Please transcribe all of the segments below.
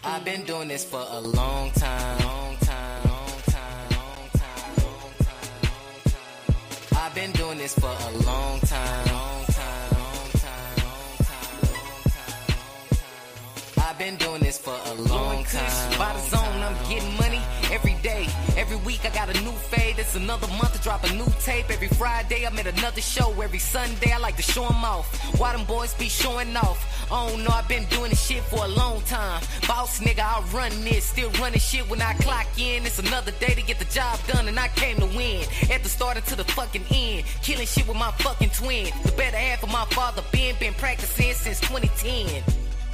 I've been doing this for a long time. I've been doing this for a long time. I've been doing this for a long time. By the zone, I'm getting money every day. Every week I got a new fade. It's another month to drop a new tape. Every Friday I'm at another show. Every Sunday I like to show them off. Why them boys be showing off? Oh no, I've been doing this shit for a long time. Boss nigga, I'll run this. Still running shit when I clock in. It's another day to get the job done and I came to win. At the start until the fucking end. Killing shit with my fucking twin. The better half of my father been practicing since 2010.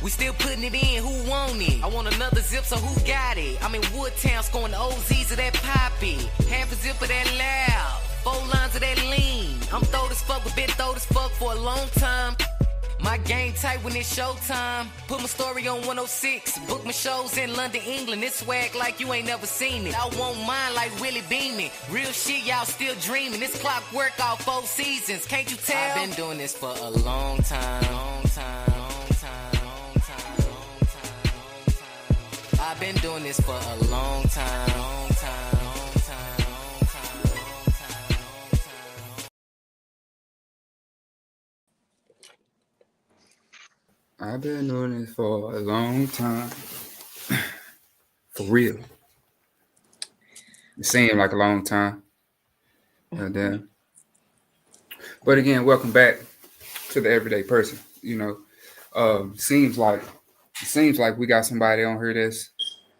We still putting it in, who want it? I want another zip, so who got it? I'm in Woodtown, scoring the OZs of that poppy. Half a zip of that loud, 4 lines of that lean. I'm throwed as fuck, but been throwed as fuck for a long time. My game tight when it's showtime. Put my story on 106. Book my shows in London, England. It's swag like you ain't never seen it. I want mine like Willie Beeman. Real shit, y'all still dreaming. This clockwork all 4 seasons. Can't you tell? I've been doing this for a long time. I've been doing this for a long time. I've been doing this for a long time. For real. It seemed like a long time. But again, welcome back to the everyday person. You know, seems like we got somebody on here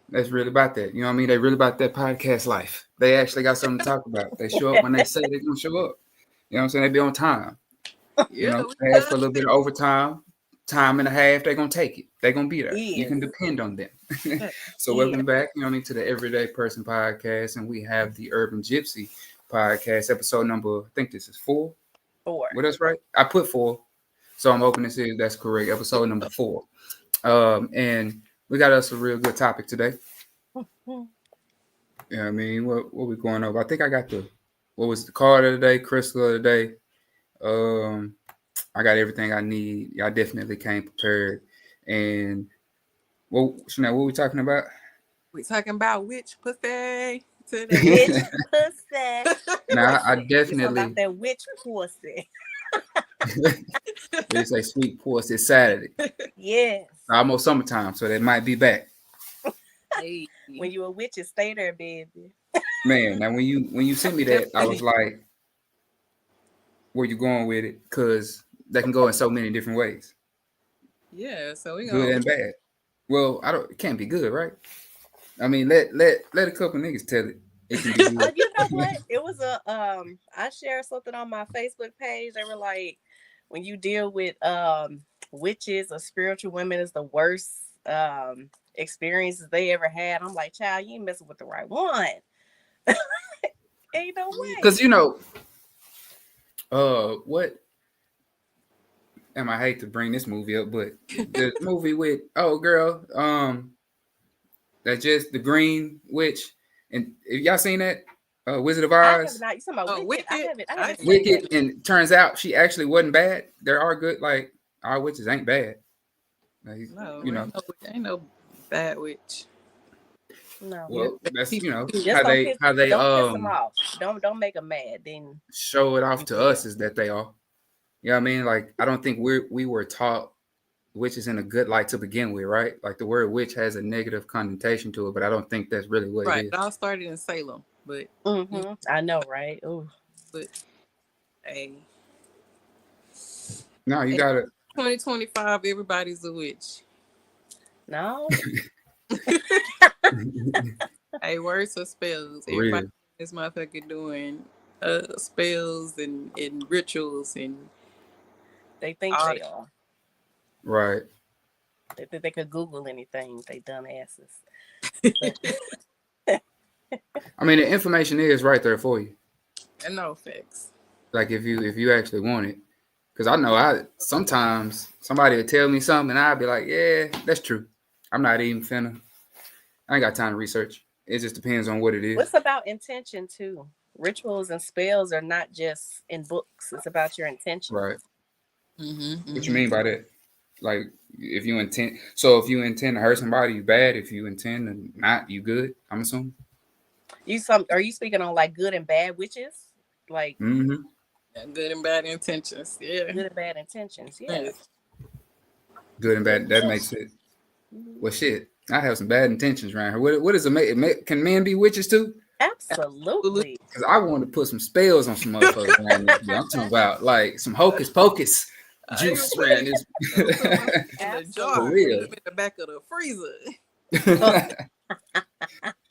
that's really about that. You know what I mean? They really about that podcast life. They actually got something to talk about. They show up when they say they're gonna show up. You know what I'm saying? They be on time. You know, they ask for a little bit of overtime, time and a half, they're gonna take it. They're gonna be there. Yes. You can depend on them. So welcome back, you know what I mean, to the Everyday Person podcast. And we have the Urban Gypsy podcast, episode number, I think this is 4. Well, that's right. I put 4. So I'm hoping to see if that's correct. Episode number 4. And we got us a real good topic today. Yeah, I mean, what we going over? I think I got what was the card of the day, crystal of the day. I got everything I need. Y'all definitely came prepared. And Chanel, what we talking about? We talking about witch pussy. Witch pussy. Now I definitely about that witch pussy. They say sweet pussy Saturday. Yes. Almost summertime, so they might be back. Hey. When you a witch, you stay there, baby. Man, now when you sent me that, I was like, where you going with it? Because that can go in so many different ways. Yeah, so we good and bad. Well, it can't be good, right? I mean, let a couple niggas tell it. It can be good. You know what? It was I shared something on my Facebook page. They were like, when you deal with witches or spiritual women, is the worst experiences they ever had. I'm like, child, you ain't messing with the right one. Ain't no way. Because what? And I hate to bring this movie up, but the movie with that's just the Green Witch. And if y'all seen that, Wizard of Oz? I have not. You talking about Wicked? I haven't seen Wicked, and turns out she actually wasn't bad. There are good, like, our witches ain't bad. Like, no, you know, ain't no bad witch. No. Well, that's how they don't piss them off. Don't make them mad. Then show it off to us is that they are. You know what I mean? Like, I don't think we were taught witches in a good light to begin with, right? Like, the word witch has a negative connotation to it, but I don't think that's really what it is. Right. It all started in Salem, but I know, right? Oh, but hey, no, you gotta. 2025, everybody's a witch. No. Hey, words or spells. Everybody in this motherfucker doing spells and rituals, and they think they are. Right. They think they could Google anything. They dumbasses. I mean, the information is right there for you. And no facts. Like, if you actually want it. Because I know sometimes somebody will tell me something and I'll be like, yeah, that's true. I'm not even I ain't got time to research. It just depends on what it is. What's about intention too? rituals and spells are not just in books. It's about your intentions. Right. Mm-hmm, What you mean by that? Like, if you intend to hurt somebody, you bad. If you intend to not, you good. I'm assuming. Are you speaking on like good and bad witches? Like Mm-hmm. Yeah, good and bad intentions. Yeah. good and bad intentions. Yeah. Right. Good and bad. That makes it. Mhm. Well, shit. I have some bad intentions around here. What is it? Can men be witches too? Absolutely. Absolutely. Because I want to put some spells on some motherfuckers around this. I'm talking about like some hocus pocus I even juice put around this. it in the jar. For Put real. them in the back of the freezer.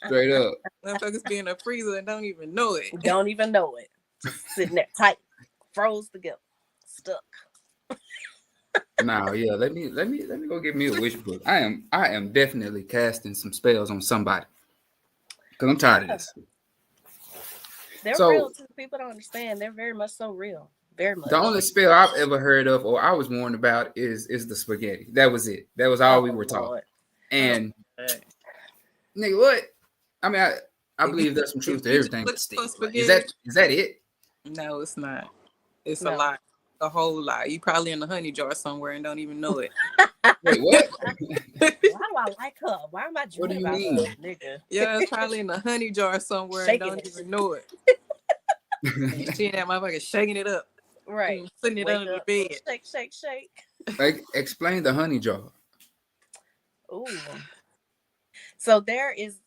Straight up. Motherfuckers be in the freezer and don't even know it. Don't even know it. Just sitting there tight, froze together, stuck. Nah, yeah. Let me go get me a witch book. I am definitely casting some spells on somebody because I'm tired of this. They're So real too. People don't understand. They're very much so real. Very much. the only spell I've ever heard of or I was warned about is the spaghetti. That was it. That was all we were taught. Lord. And Right. nigga, what? I mean, I If believe you- there's some truth if to you everything. look But for still, like, spaghetti- is that it? No, it's not. It's No. a lie. A whole lie. You probably in the honey jar somewhere and don't even know it. Wait, what? Why do I like her? Why am I What do dreaming you about mean? her, nigga? Yeah, it's probably in the honey jar somewhere Shaking and it. don't even know it. You see that motherfucker shaking it up. Right. Putting it Wake under up, the bed. shake, shake, shake. Like, explain the honey jar. Ooh. So there is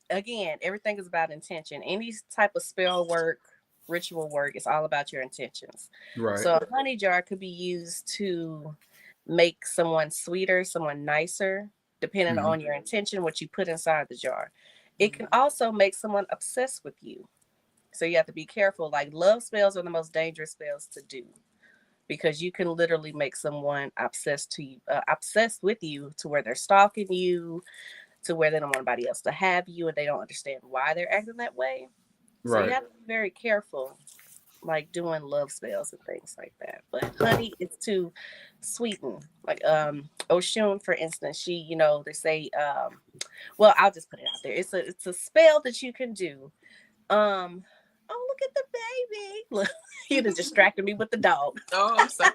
again, everything is about intention. Any type of spell work, ritual work, it's all about your intentions. Right. So a honey jar could be used to make someone sweeter, someone nicer, depending Mhm. on your intention, what you put inside the jar. It can also make someone obsessed with you. So you have to be careful. Like love spells are the most dangerous spells to do because you can literally make someone obsessed with you to where they're stalking you, to where they don't want anybody else to have you, and they don't understand why they're acting that way. So Right. you have to be very careful, like doing love spells and things like that. But honey is to sweeten. Like Oshun, for instance, she, they say, well, I'll just put it out there. It's a spell that you can do. Oh, look at the baby. Look, you just distracted me with the dog. Oh, I'm sorry.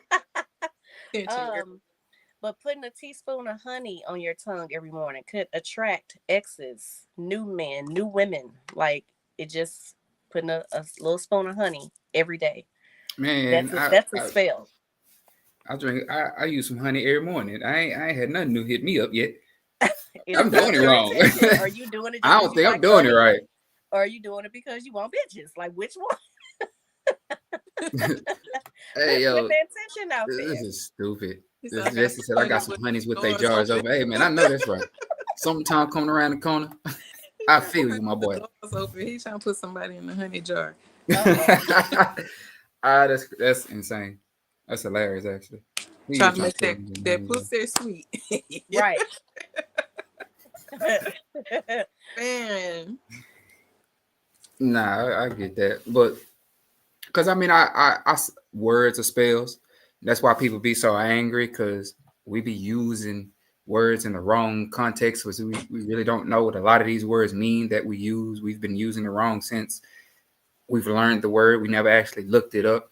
But putting a teaspoon of honey on your tongue every morning could attract exes, new men, new women. Like it just putting a little spoon of honey every day. Man, That's a spell. I use some honey every morning. I ain't had nothing new hit me up yet. Is I'm doing it wrong. Are you doing it? I don't think I'm doing it right. Or are you doing it because you want bitches? Like which one? Hey yo, put the intention out there. this is stupid. So Jesse said I got some honeys with their jars open. Hey man, I know that's right. Summertime coming around the corner. I feel you, my boy. He's trying to put somebody in the honey jar. That's insane. That's hilarious, actually. Trying to make that pussy sweet. Right. Man. Nah, I get that, but because I mean, I words are spells. That's why people be so angry because we be using words in the wrong context because we really don't know what a lot of these words mean that we use. We've been using it wrong since we've learned the word. We never actually looked it up.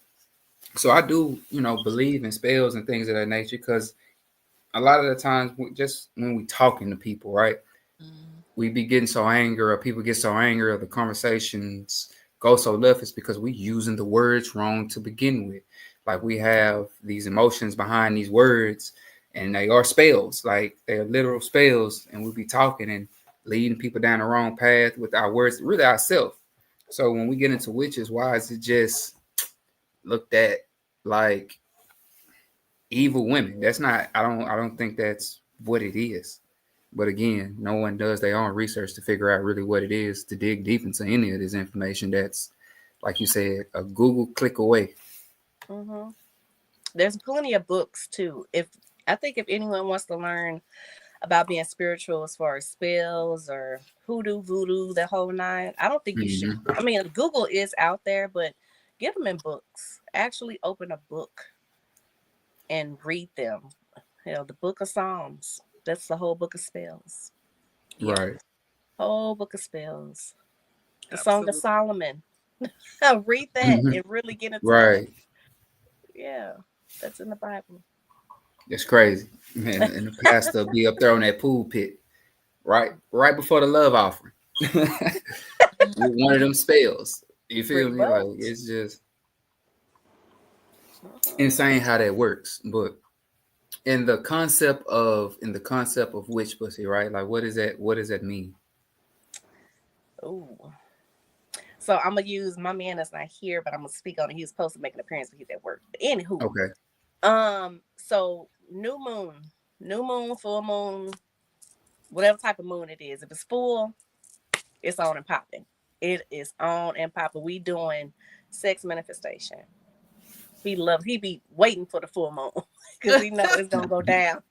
So I do, believe in spells and things of that nature because a lot of the times, just when we talking to people, right, we be getting so angry, or people get so angry, or the conversations go so left. It's because we using the words wrong to begin with. Like we have these emotions behind these words, and they are spells, like they're literal spells, and we be talking and leading people down the wrong path with our words, really ourselves. So when we get into witches, why is it just looked at like evil women? That's not. I don't think that's what it is. But again, no one does their own research to figure out really what it is, to dig deep into any of this information. That's, like you said, a Google click away. Mm-hmm. There's plenty of books too. If anyone wants to learn about being spiritual as far as spells or hoodoo, voodoo, the whole nine, I don't think you should. I mean, Google is out there, but get them in books. Actually open a book and read them. Hell, the Book of Psalms. That's the whole book of spells. Right. Whole book of spells. The Song of Solomon. Read that and really get into right. that. Yeah, that's in the Bible. It's crazy. And the pastor be up there on that pool pit, right before the love offering. With one of them spells. You feel Pretty me? much. Like it's just insane how that works. But in the concept of witch pussy, right? Like what does that mean? Ooh. So I'm gonna use my man that's not here, but I'm gonna speak on it. He was supposed to make an appearance, but he's at work. But anywho, Okay. So new moon, full moon, whatever type of moon it is. If it's full, it's on and popping. It is on and popping. We doing sex manifestation. He be waiting for the full moon because he know it's gonna go down.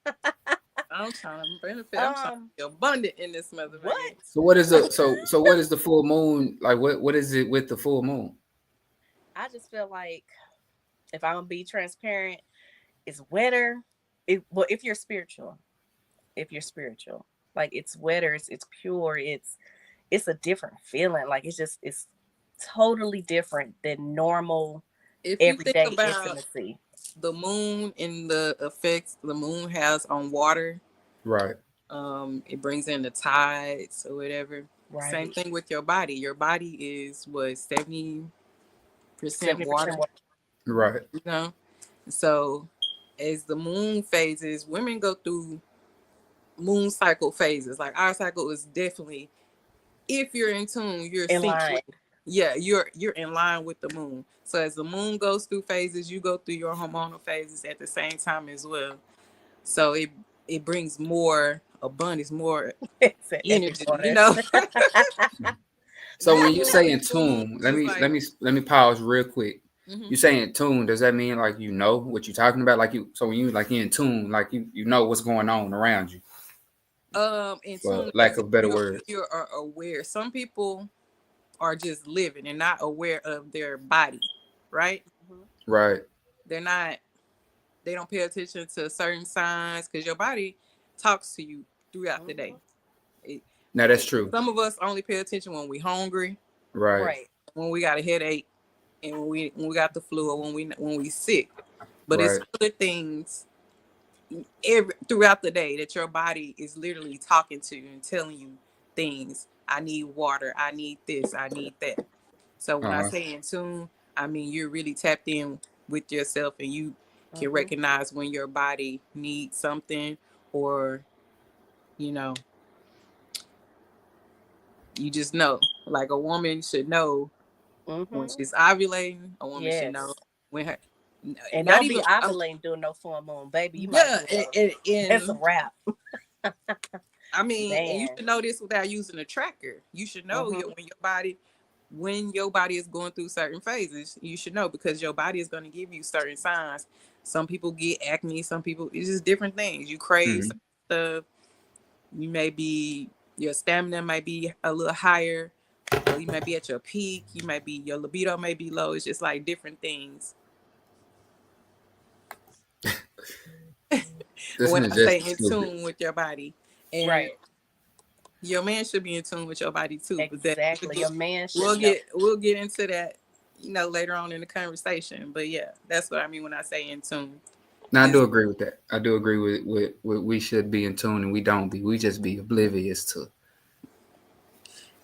I'm trying to benefit. I'm trying to be abundant in this motherfucker. What? So what is the full moon like? What is it with the full moon? I just feel like if I'm gonna be transparent, it's wetter. If you're spiritual, like it's wetter, it's pure, it's a different feeling. Like it's totally different than normal everyday intimacy. The moon and the effects the moon has on water, right? It brings in the tides or whatever. Right. Same thing with your body. Your body is what 70% water, right? You know, so as the moon phases, women go through moon cycle phases. Like our cycle is definitely, if you're in tune, you're in line. Yeah, you're in line with the moon. So as the moon goes through phases, you go through your hormonal phases at the same time as well. So it brings more abundance, more energy, you know. So when you say in tune, let me pause real quick. Mm-hmm. You say in tune, does that mean like you know what you're talking about? Like so when you like in tune, like you know what's going on around you. In tune, lack of better words. You are aware. Some people are just living and not aware of their body, right? Right. They don't pay attention to certain signs because your body talks to you throughout the day. Now that's true. Some of us only pay attention when we're hungry, right? When we got a headache, and when we got the flu, or when we sick. But it's other things throughout the day that your body is literally talking to you and telling you things. I need water. I need this. I need that. So when I say in tune, I mean you're really tapped in with yourself, and you can recognize when your body needs something, or you know, you just know. Like a woman should know when she's ovulating. A woman should know when her. And not even ovulating during no full moon, baby. You might it's a wrap. I mean, and you should know this without using a tracker. You should know when your body is going through certain phases. You should know because your body is going to give you certain signs. Some people get acne. Some people, it's just different things. You crave stuff. You may be, your stamina might be a little higher. Or you might be at your peak. Your libido may be low. It's just like different things. When I say in tune with your body, and your man should be in tune with your body too. Exactly, your man should. We'll get into that, later on in the conversation. But yeah, that's what I mean when I say in tune. Now I do agree with that. I do agree with we should be in tune, and we don't be. We just be oblivious to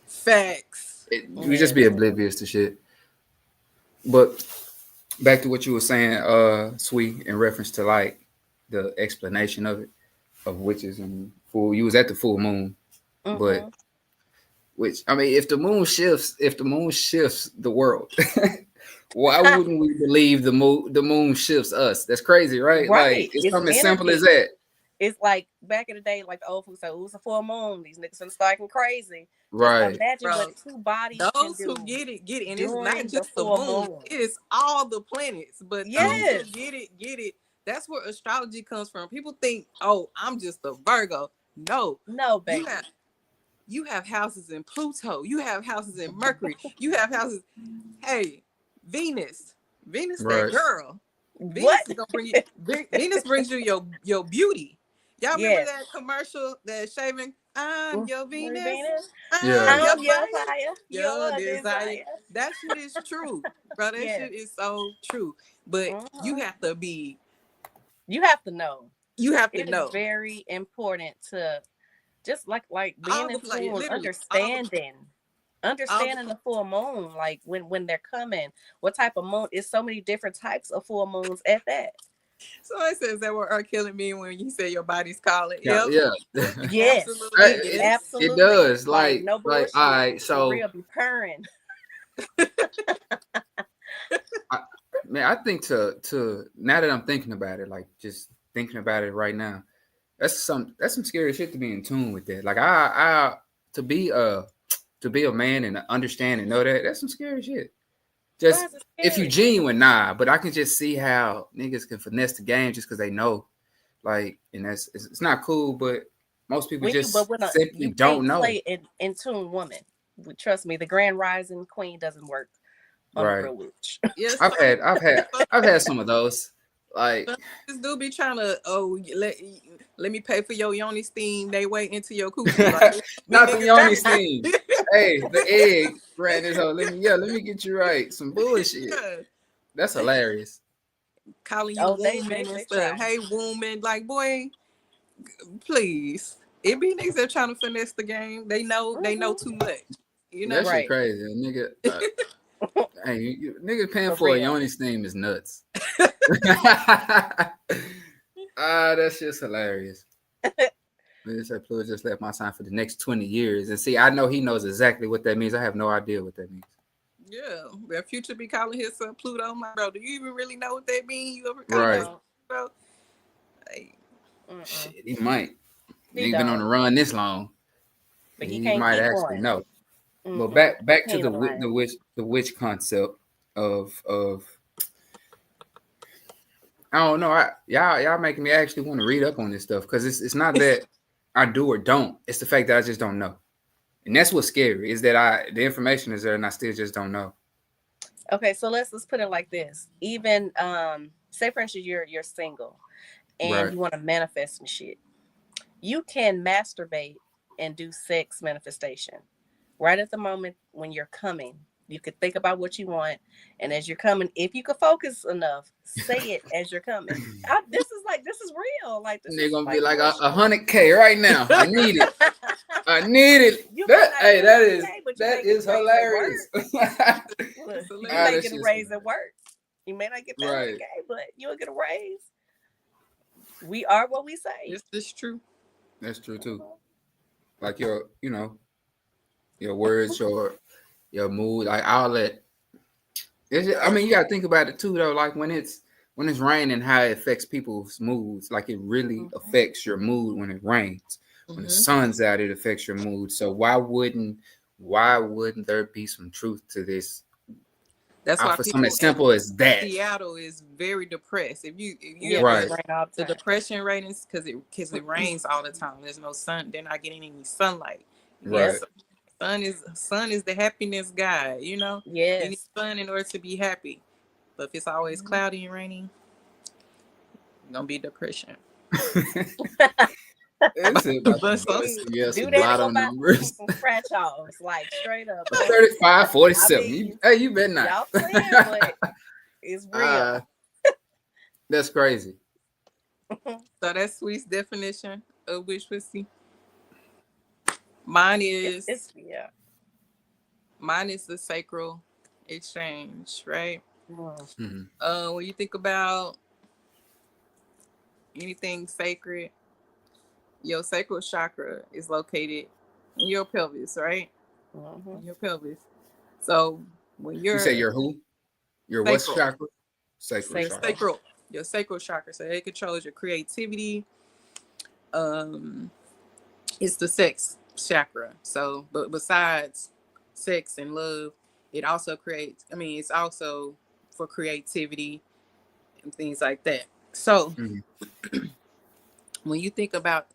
facts. We just be oblivious to shit. But back to what you were saying, Sweet, in reference to like the explanation of witches and full. You was at the full moon, but which I mean, if the moon shifts the world, why wouldn't we believe the moon shifts us? That's crazy, right? Like it's something as simple as that. It's like back in the day, like the old folks say, "It was a full moon. These niggas are starting crazy." Right. Just imagine what two bodies those can do. Who get it, and it's not just the moon. It's all the planets. But those who get it. That's where astrology comes from. People think, "Oh, I'm just a Virgo." No, baby. You have houses in Pluto. You have houses in Mercury. You have houses. Hey, Venus, that girl. Venus is gonna bring you. Venus brings you your beauty. Y'all remember Yes. that commercial, that shaving? I'm your Venus. Venus. Yeah. Your I'm your fire. fire, Your your desire. desire. That shit is true, bro. That Yes. shit is so true. But you have to be. You have to know. You have to It is know. very important to just like being All in the like tune, literally understanding the full moon, like when they're coming, what type of moon is so many different types of full moons at that. So it says that what are killing me when you say your body's calling. Yeah, Yep. yeah. Yes, Absolutely. Yes. It absolutely. does. Like no bullshit. All right, For so real, be purring. man, I think to now that I'm thinking about it, like just thinking about it right now, that's some scary shit to be in tune with that. Like I to be a man and understand and know that's some scary shit. Just if you genuine, nah, but I can just see how niggas can finesse the game just because they know, like, and it's not cool. But most people simply don't know. Play in tune woman. Trust me, the Grand Rising Queen doesn't work on a real witch. Yes, I've had some of those. Like this dude be trying to let me pay for your yoni steam. They way into your coochie. Like, not the yoni steam. Hey, the egg ran this whole. Let me get you right. Some bullshit. Yeah. That's hilarious. Calling you woman and stuff. Hey, woman. Like, boy, please. It be niggas that trying to finesse the game. They know too much. You know, that shit crazy, nigga. Hey, nigga paying for a yoni steam is nuts. That's just hilarious. Pluto just left my sign for the next 20 years. And see, I know he knows exactly what that means. I have no idea what that means. Yeah. Their future be calling his son Pluto. I'm like, bro, do you even really know what that means? You ever right. Bro? Like, shit, he might. He been on the run this long. But he might actually know. But back to the witch concept of I don't know. Y'all making me actually want to read up on this stuff because it's not that I do or don't. It's the fact that I just don't know, and that's what's scary. Is that the information is there and I still just don't know. Okay, so let's put it like this. Even say for instance you're single, and you want to manifest and shit. You can masturbate and do sex manifestation right at the moment when you're coming. You could think about what you want, and as you're coming, if you could focus enough, say it as you're coming. This is real. Like this they're gonna be like 100K right now. I need it. I need it. That is hilarious. You may get a raise at work. You may not get that 100K, but you'll get a raise. We are what we say. This is true. That's true too. Like your words, your mood, like all that. I mean, you gotta think about it too, though. Like when it's raining, how it affects people's moods. Like it really affects your mood when it rains. When the sun's out, it affects your mood. So why wouldn't there be some truth to this? That's why something as simple as that. Seattle is very depressed. If you the depression ratings because it rains all the time. There's no sun. They're not getting any sunlight. Right. Sun is the happiness guy. You know. Yes. You need sun in order to be happy. But if it's always cloudy and raining, it's gonna be depression. Do that go back some scratch offs, like straight up 35, 47. Hey, you better not. Y'all playing, but it's real. That's crazy. So that's Sweet's definition of witch pussy. Mine is mine is the sacral exchange, right? Mm-hmm. When you think about anything sacred, your sacral chakra is located in your pelvis, right? Mm-hmm. Your pelvis. So when you say your who? Your what chakra? Sacral. Your sacral chakra. So it controls your creativity. It's the sex chakra. So, but besides sex and love, it also creates. I mean, it's also for creativity and things like that. So, when you think about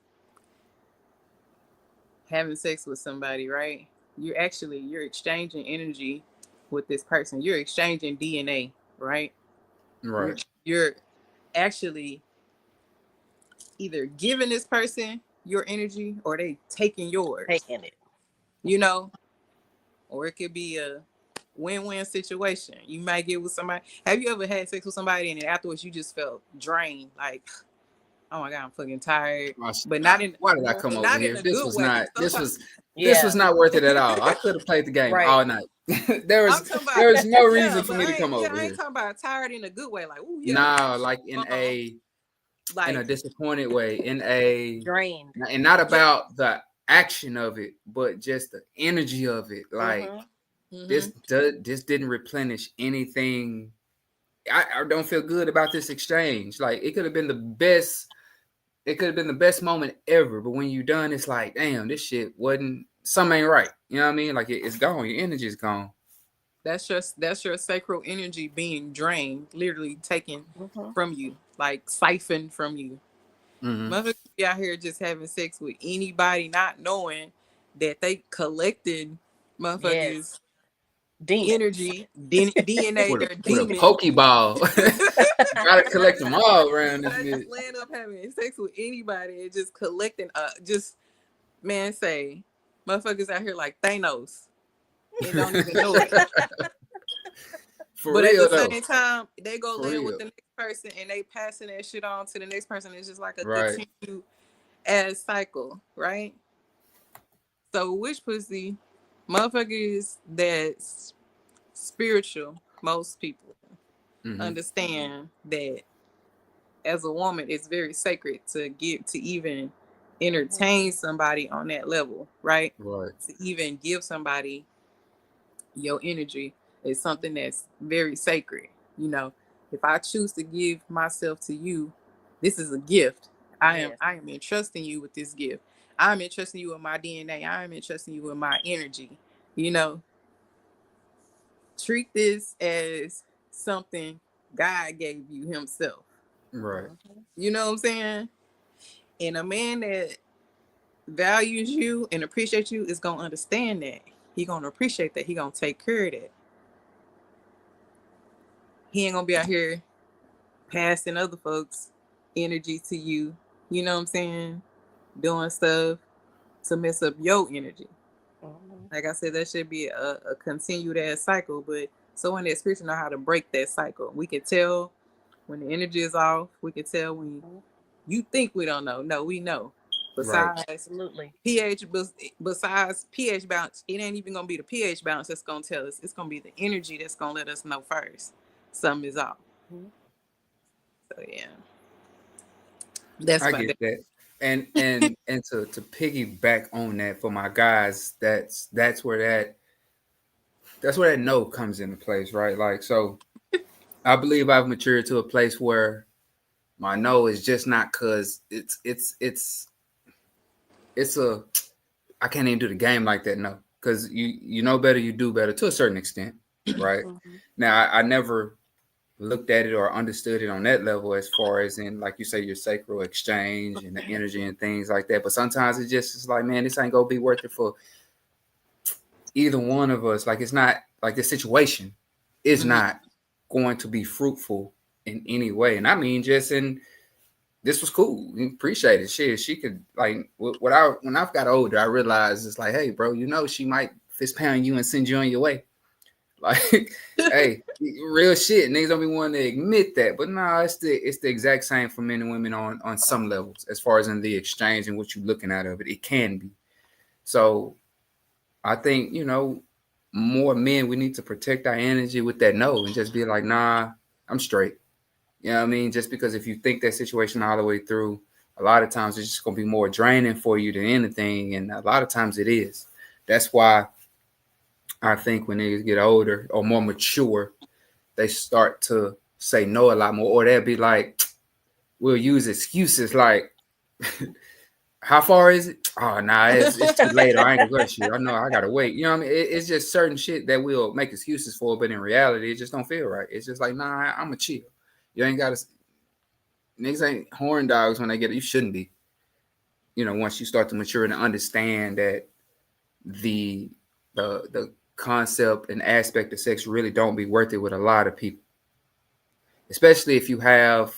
having sex with somebody, right? You're exchanging energy with this person. You're exchanging DNA, right? Right. You're actually either giving this person your energy or they taking yours. Taking it. You know, or it could be a win-win situation. You might get with somebody. Have you ever had sex with somebody and then afterwards you just felt drained? Like, oh my God, I'm fucking tired. But not in why did I come over here? This was not this was not worth it at all. I could have played the game all night. there was no reason for me to come over here. I ain't talking about tired in a good way, like like in a disappointed way, in a drained, and not about the action of it, but just the energy of it. Like this didn't replenish anything. I don't feel good about this exchange. Like it could have been the best. It could have been the best moment ever, but when you're done, it's like, damn, this shit wasn't. Something ain't right. You know what I mean? Like it's gone. Your energy is gone. That's your sacral energy being drained, literally taken from you, like siphoned from you. Motherfuckers be out here just having sex with anybody, not knowing that they collected motherfuckers energy, DNA, with a Pokeball. Gotta collect them all around this bitch. Just laying up having sex with anybody and just collecting, just man say, motherfuckers out here like Thanos and don't even know it. But at the same time, they go lay with the next person and they passing that shit on to the next person. It's just like a continued ass cycle, right? So which pussy motherfuckers that's spiritual, most people understand that as a woman, it's very sacred to even entertain somebody on that level, right? Right. To even give somebody your energy is something that's very sacred. You know, if I choose to give myself to you, this is a gift. I am entrusting you with this gift. I'm entrusting you with my DNA. I'm entrusting you with my energy. You know, treat this as something God gave you himself. Right. You know what I'm saying? And a man that values you and appreciates you is going to understand that. He going to appreciate that. He going to take care of that. He ain't going to be out here passing other folks energy to you. You know what I'm saying? Doing stuff to mess up your energy. Like I said, that should be a continued ass cycle, but someone that's spiritual know how to break that cycle. We can tell when the energy is off. We can tell when you think we don't know. No, we know. Besides besides pH bounce, it ain't even gonna be the pH bounce that's gonna tell us. It's gonna be the energy that's gonna let us know first something is off. So yeah, that's I get that. And to piggyback on that for my guys, that's where that no comes into place, right? Like, so I believe I've matured to a place where my no is just not cause it's a I can't even do the game like that, no. Because you know better, you do better to a certain extent, right? Now I never looked at it or understood it on that level as far as in, like you say, your sacral exchange and the energy and things like that. But sometimes it's like, man, this ain't gonna be worth it for either one of us. Like, it's not like this situation is not going to be fruitful in any way. And I mean, just in this was cool. We appreciate it. She could, like, when I've got older, I realized it's like, hey, bro, you know, she might fist pound you and send you on your way. Like, hey, real shit. Niggas don't be wanting to admit that, but no, it's the exact same for men and women on some levels, as far as in the exchange and what you're looking at of it. It can be. So, I think, you know, more men, we need to protect our energy with that no and just be like, nah, I'm straight. You know what I mean? Just because if you think that situation all the way through, a lot of times it's just gonna be more draining for you than anything, and a lot of times it is. That's why I think when niggas get older or more mature, they start to say no a lot more, or they'll be like, we'll use excuses like, how far is it? Oh, nah, it's too late. I ain't gonna rush you. I know I gotta wait. You know what I mean? It's just certain shit that we'll make excuses for, but in reality, it just don't feel right. It's just like, nah, I'm a chill. You ain't gotta. Niggas ain't horn dogs when they get it. You shouldn't be. You know, once you start to mature and understand that the concept and aspect of sex really don't be worth it with a lot of people, especially if you have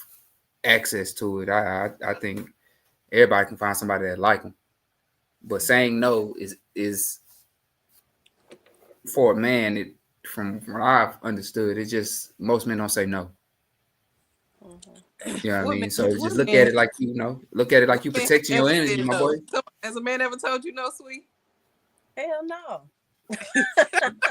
access to it. I think everybody can find somebody that like them. But saying no is for a man. It from what I've understood, it just most men don't say no. You know what I mean? So just look at it like look at it like you protecting your energy, my boy. Has a man ever told you no, sweet? Hell no.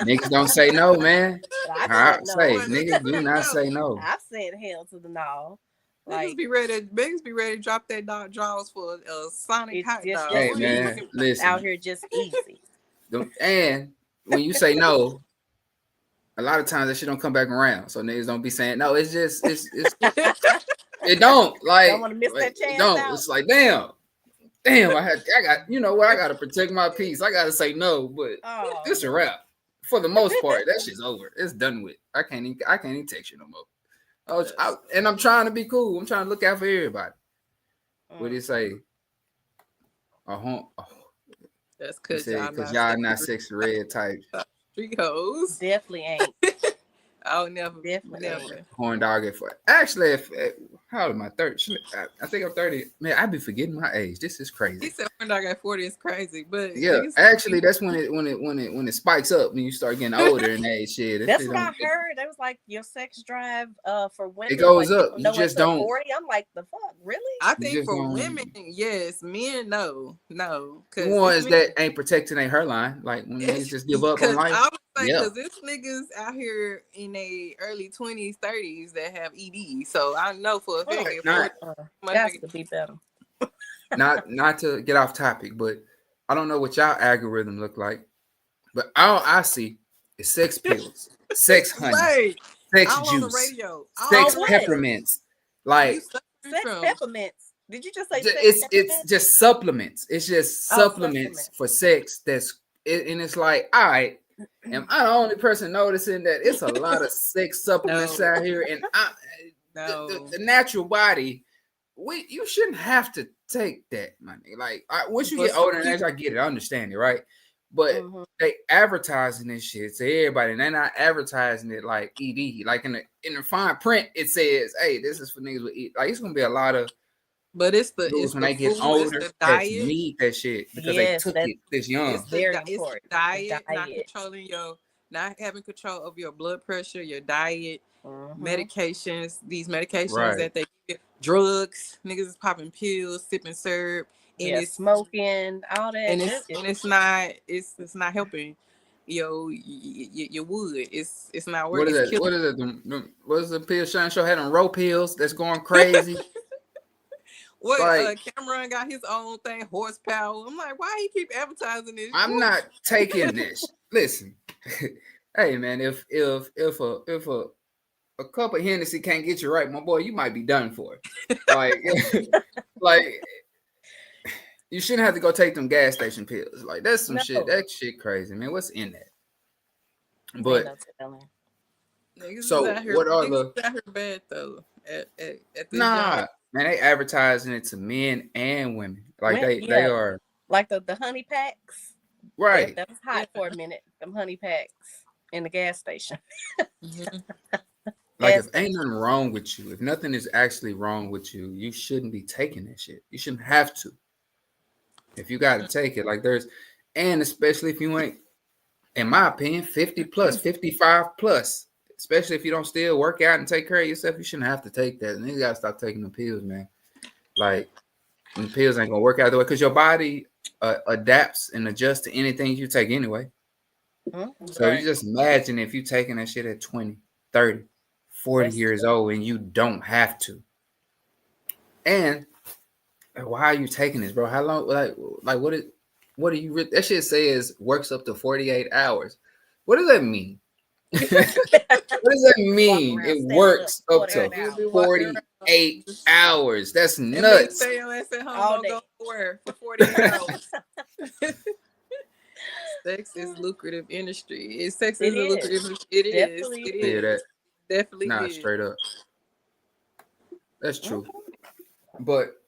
Niggas don't say no, man. I say niggas do not say no. I've said hell to the no. Niggas be ready to drop that jaws for a Sonic hot dog. Hey man, listen. Out here just easy. And when you say no, a lot of times that shit don't come back around. So niggas don't be saying no. It's just it don't like. Don't want to miss that chance. Out. It's like damn. I got you know what? I gotta protect my peace. I gotta say no, but it's a wrap. For the most part, that shit's over. It's done with. I can't even text you no more. And I'm trying to be cool. I'm trying to look out for everybody. What do you say? That's because y'all not sexy red type. Street hoes. Definitely ain't. Oh, never. Horn dog at 4. Actually, how old am I? 30. I think I'm 30. Man, I be forgetting my age. This is crazy. He said horn dog at 40 is crazy, but yeah, actually, that's when it spikes up when you start getting older and that shit. That's what I heard. It was like your sex drive for women. It goes up. You just don't. 40. I'm like, the fuck, really? I think for women, yes. Men, no. The ones that ain't protecting their hairline, like when they just give up on life. Because there's niggas out here in their early 20s, 30s that have ED. So I know for a fact. That's to be better. not to get off topic, but I don't know what y'all algorithm look like. But all I see is sex pills, sex honey, sex juice, sex peppermints. Like sex peppermints. Did you just say it's just supplements. It's just supplements for sex. And it's like, all right. Am I the only person noticing that it's a lot of sex supplements out here? And the natural body, you shouldn't have to take that money. Like once you get older, and I get it, I understand it, right? But they advertising this shit to everybody, and they're not advertising it like ED. Like in the fine print, it says, "Hey, this is for niggas with ED." Like it's gonna be a lot of. But it's when they get older that need that shit because they took it this young. It's the diet, not having control of your blood pressure, your diet, medications, these medications that they get, drugs, niggas is popping pills, sipping syrup, and it's smoking, all that, and it's not helping. Your wood, it's not working. What is the pill? Show had them row pills that's going crazy. Cameron got his own thing, horsepower. I'm like, why he keep advertising this? I'm not taking this. Listen, hey man, if a cup of Hennessy can't get you right, my boy, you might be done for. Like you shouldn't have to go take them gas station pills. Like that's some shit. That shit crazy, man. What's in that? But so what are the? Out here bad though. At job. Man, they advertising it to men and women. Like they are like the honey packs. Right. That was hot for a minute. Them honey packs in the gas station. Like if ain't nothing wrong with you, if nothing is actually wrong with you, you shouldn't be taking that shit. You shouldn't have to. If you got to take it, and especially if you ain't, in my opinion, 50 plus, 55 plus. Especially if you don't still work out and take care of yourself, you shouldn't have to take that. And you gotta stop taking the pills, man. Like, the pills ain't gonna work out the way because your body adapts and adjusts to anything you take anyway. So you just imagine if you taking that shit at 20, 30, 40 years old and you don't have to. And why are you taking this, bro? How long? Like what do you? That shit says works up to 48 hours. What does that mean? What does that mean? It works up to 48 hours. That's nuts. Stay your ass at home, don't go nowhere for 48 hours. Sex is lucrative industry. Sex is a lucrative industry. It is. Definitely. Nah, straight up. That's true. But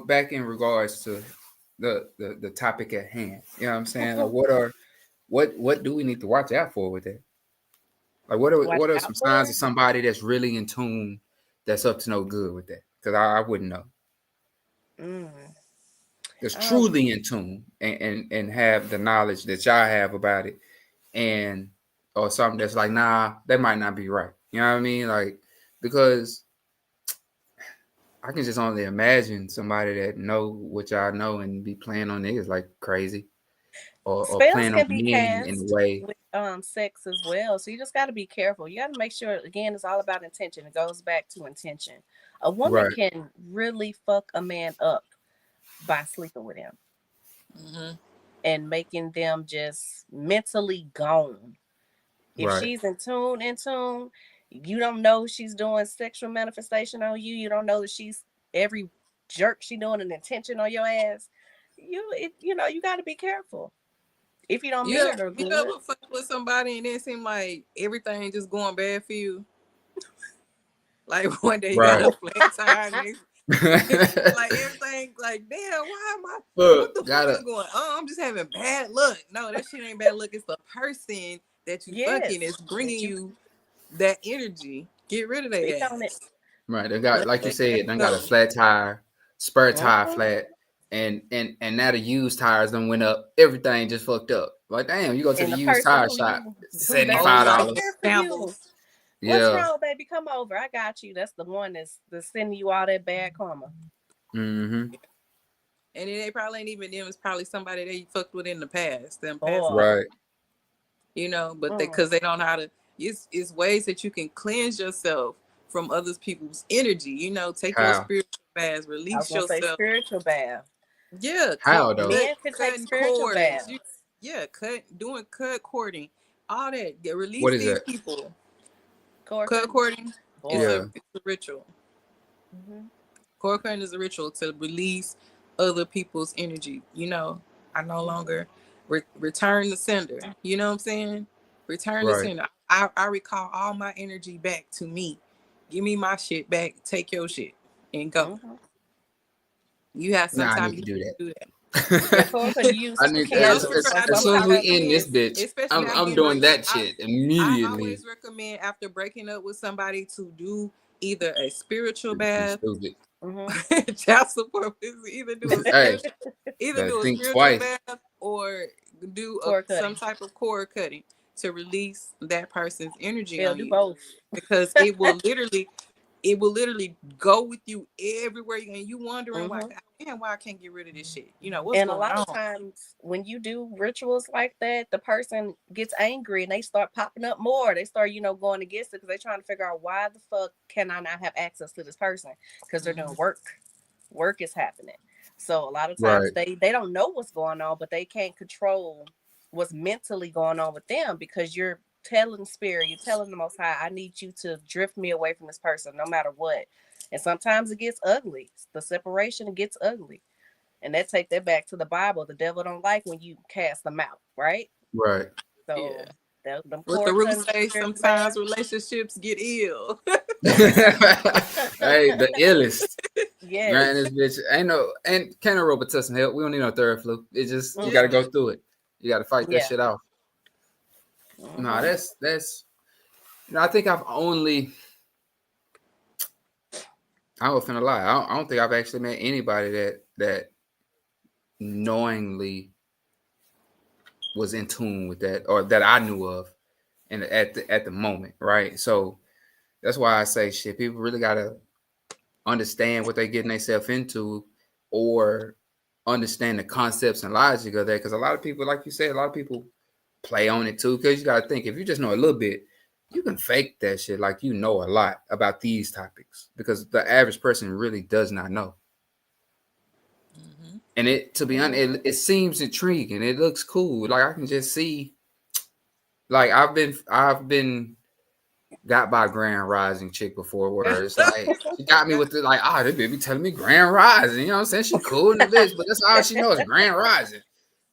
back in regards to the topic at hand, you know what I'm saying? What do we need to watch out for with that? Like what are some signs of somebody that's really in tune, that's up to no good with that? Because I wouldn't know. that's truly in tune and have the knowledge that y'all have about it, and or something that's like, nah, that might not be right. You know what I mean? Like, because I can just only imagine somebody that know what y'all know and be playing on niggas like crazy, or Spells playing on can be men in a cast way. with sex as well. So you just got to be careful. You got to make sure, again, it's all about intention. It goes back to intention. A woman Right. can really fuck a man up by sleeping with him and making them just mentally gone. If Right. she's in tune, you don't know she's doing sexual manifestation on you. You don't know that she's every jerk she doing an intention on your ass. You know, you got to be careful. If you don't meet her good. You ever fuck with somebody and then it seem like everything just going bad for you? Like one day you got a flat tire, like everything, like damn, why am I? What the fuck is going on? I'm just having bad luck. No, that shit ain't bad luck. It's the person that you fucking is bringing you that energy. Get rid of that ass. Right. They got, like you said, they got a flat tire, spare tire flat, and now the used tires done went up. Everything just fucked up. Like, damn, you go to the used tire shop, $75. What's wrong, baby? Come over. I got you. That's the one that's sending you all that bad karma. Mm-hmm. And it probably ain't even them. It's probably somebody that you fucked with in the past. Right. You know, but because they don't know how to. It's ways that you can cleanse yourself from other people's energy. You know, take your spiritual baths, release yourself. Spiritual bath. Yeah. How though? Men can take spiritual baths. Doing cut cording, all that. Release what is these that? people. Cord cording is a ritual. Mm-hmm. Cord cutting is a ritual to release other people's energy. You know, I no longer return the sender. You know what I'm saying? Return the sender. I recall all my energy back to me. Give me my shit back. Take your shit and go. Mm-hmm. You have some time. I need to do that. I need as soon as we end this bitch, I'm doing that shit immediately. I always recommend after breaking up with somebody to do either a spiritual bath, child support, either do a spiritual bath or do some type of cord cutting to release that person's energy on you. Both. Because it will literally go with you everywhere, and you wondering why I can't get rid of this shit. You know what's going on. And a lot of times when you do rituals like that, the person gets angry and they start popping up more. They start, going against it because they're trying to figure out why the fuck can I not have access to this person? Because they're doing work. Work is happening. So a lot of times they don't know what's going on, but they can't control what's mentally going on with them because you're telling spirit, you're telling the Most High, I need you to drift me away from this person no matter what. And sometimes it gets ugly. The separation gets ugly. And that take that back to the Bible. The devil don't like when you cast them out, right? Right. So what the rules say, sometimes relationships get ill. Hey, the illest. Yeah. Man, this bitch and can't robot test some help. We don't need no third flu. It's just you gotta go through it. You gotta fight that shit off. No, that's I think I was finna lie. I don't think I've actually met anybody that knowingly was in tune with that or that I knew of and at the moment, right? So that's why I say shit, people really gotta understand what they're getting themselves into or understand the concepts and logic of that. Because a lot of people, like you said, a lot of people play on it too. Because you got to think, if you just know a little bit, you can fake that shit like you know a lot about these topics. Because the average person really does not know. And it, to be honest, it seems intriguing. It looks cool. Like I can just see. Like I've been got by Grand Rising chick before where it's like she got me with the like, this baby telling me Grand Rising, you know what I'm saying? She cool in the bitch, but that's all she knows, Grand Rising.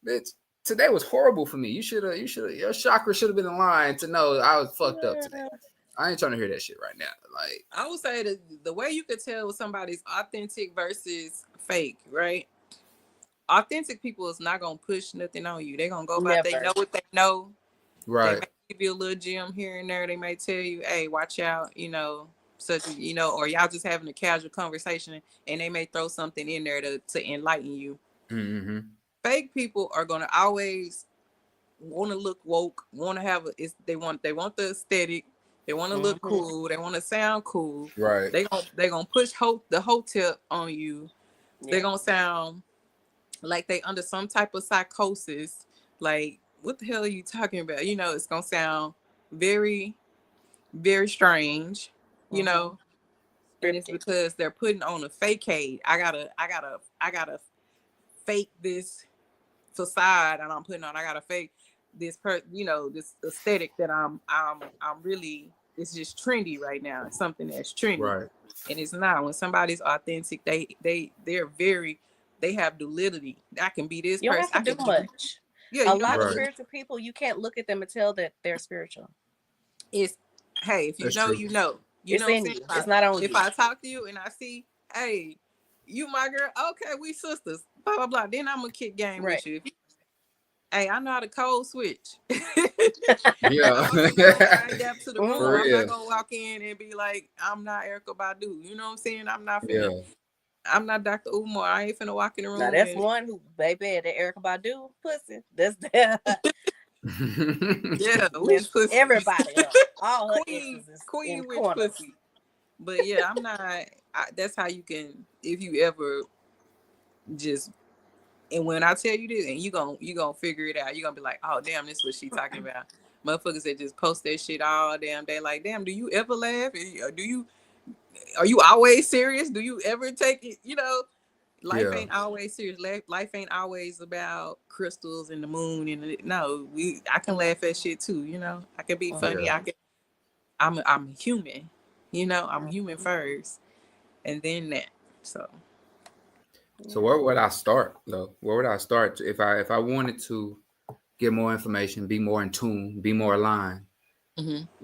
Bitch, today was horrible for me. Your chakra should have been in line to know I was fucked up today. I ain't trying to hear that shit right now. Like I would say that the way you could tell somebody's authentic versus fake, right? Authentic people is not gonna push nothing on you. They're gonna go about they know what they know. Right. They may give you a little gem here and there. They may tell you, hey, watch out, such as, or y'all just having a casual conversation and they may throw something in there to enlighten you. Mm-hmm. Fake people are going to always want to look woke, want to have they want the aesthetic, they want to look cool, they want to sound cool. Right. They gonna push the hotel on you. Yeah. They're gonna sound like they under some type of psychosis. Like, what the hell are you talking about? It's gonna sound very, very strange. And it's because they're putting on a facade. I gotta fake this facade, and I'm putting on. I gotta fake this this aesthetic that I'm really. It's just trendy right now. It's something that's trendy, right? And it's not. When somebody's authentic, they have duality. I can be this you person. don't have to do much. Yeah, a lot of spiritual people, you can't look at them and tell that they're spiritual. It's if you That's know, true. you know. It's in you. It's not on you. If I talk to you and I see, hey, you my girl, okay, we sisters, blah blah blah. Then I'm gonna kick game with you. Hey, I know how to code switch. Yeah. I adapt to the room. For I'm real. not gonna walk in and be like, I'm not Erykah Badu. You know what I'm saying? I'm not I'm not Dr. Umar. I ain't finna walk in the room. Now that's one who, baby, the Erykah Badu pussy. That's that. Yeah, which pussy? Everybody else. All her exes is queen in which corners. pussy. But yeah, I'm not. That's how you can, if you ever just. And when I tell you this, and you gonna figure it out, you're gonna be like, oh damn, this is what she talking about. Motherfuckers that just post that shit all damn day. Like, damn, do you ever laugh? Are you always serious? Do you ever take it? Life ain't always serious. Life ain't always about crystals and the moon I can laugh at shit too. I can be funny. I'm human. I'm human first, and then that. So where would I start though? Where would I start if I wanted to get more information, be more in tune, be more aligned?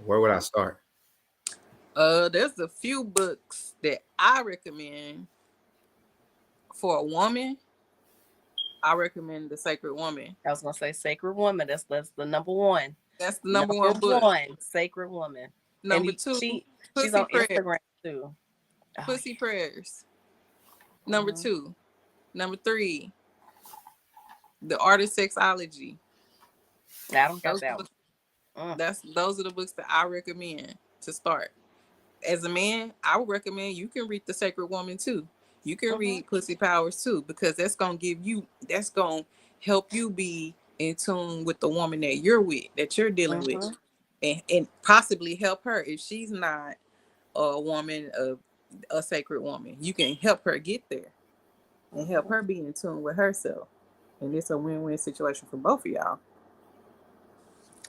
Where would I start? There's a few books that I recommend for a woman. I recommend The Sacred Woman. I was gonna say Sacred Woman. That's the number one. That's the number one book. Sacred Woman. Number two, she's on Instagram too. Pussy Prayers. Number two. Number three, The Art of Sexology. I don't got that one. Those are the books that I recommend to start. As a man, I would recommend you can read The Sacred Woman too. You can read Pussy Powers too, because that's gonna help you be in tune with the woman that you're with, that you're dealing with, and possibly help her if she's not a woman of a sacred woman. You can help her get there and help her be in tune with herself, and it's a win-win situation for both of y'all.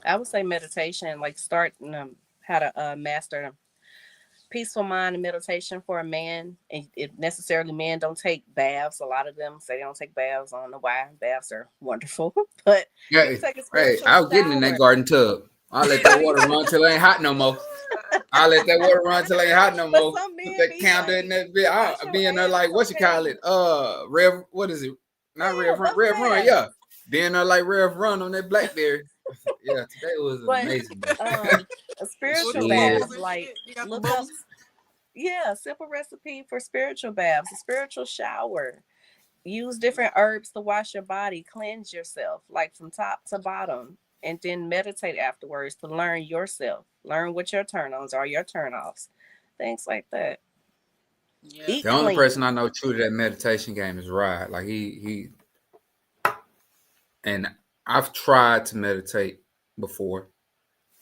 I would say meditation, like start how to master peaceful mind and meditation for a man. And it necessarily men don't take baths. A lot of them say they don't take baths. I don't know why. Baths are wonderful, but hey, I'll get in that garden tub. I'll let that water run till it ain't hot no more. I'll let that water run till it ain't hot no more. Put that candle in that bit. I'll be in there like, what you call it? Rev, what is it? Not Rev Run. Rev Run, yeah. Being there like Rev Run on that Blackberry. Yeah, today was amazing. A spiritual bath, like look up. Yeah, simple recipe for spiritual baths. A spiritual shower. Use different herbs to wash your body, cleanse yourself, like from top to bottom, and then meditate afterwards to learn yourself. Learn what your turn-ons are, your turn-offs, things like that. Yeah. The only person I know true to that meditation game is Rod. Like he and I've tried to meditate before,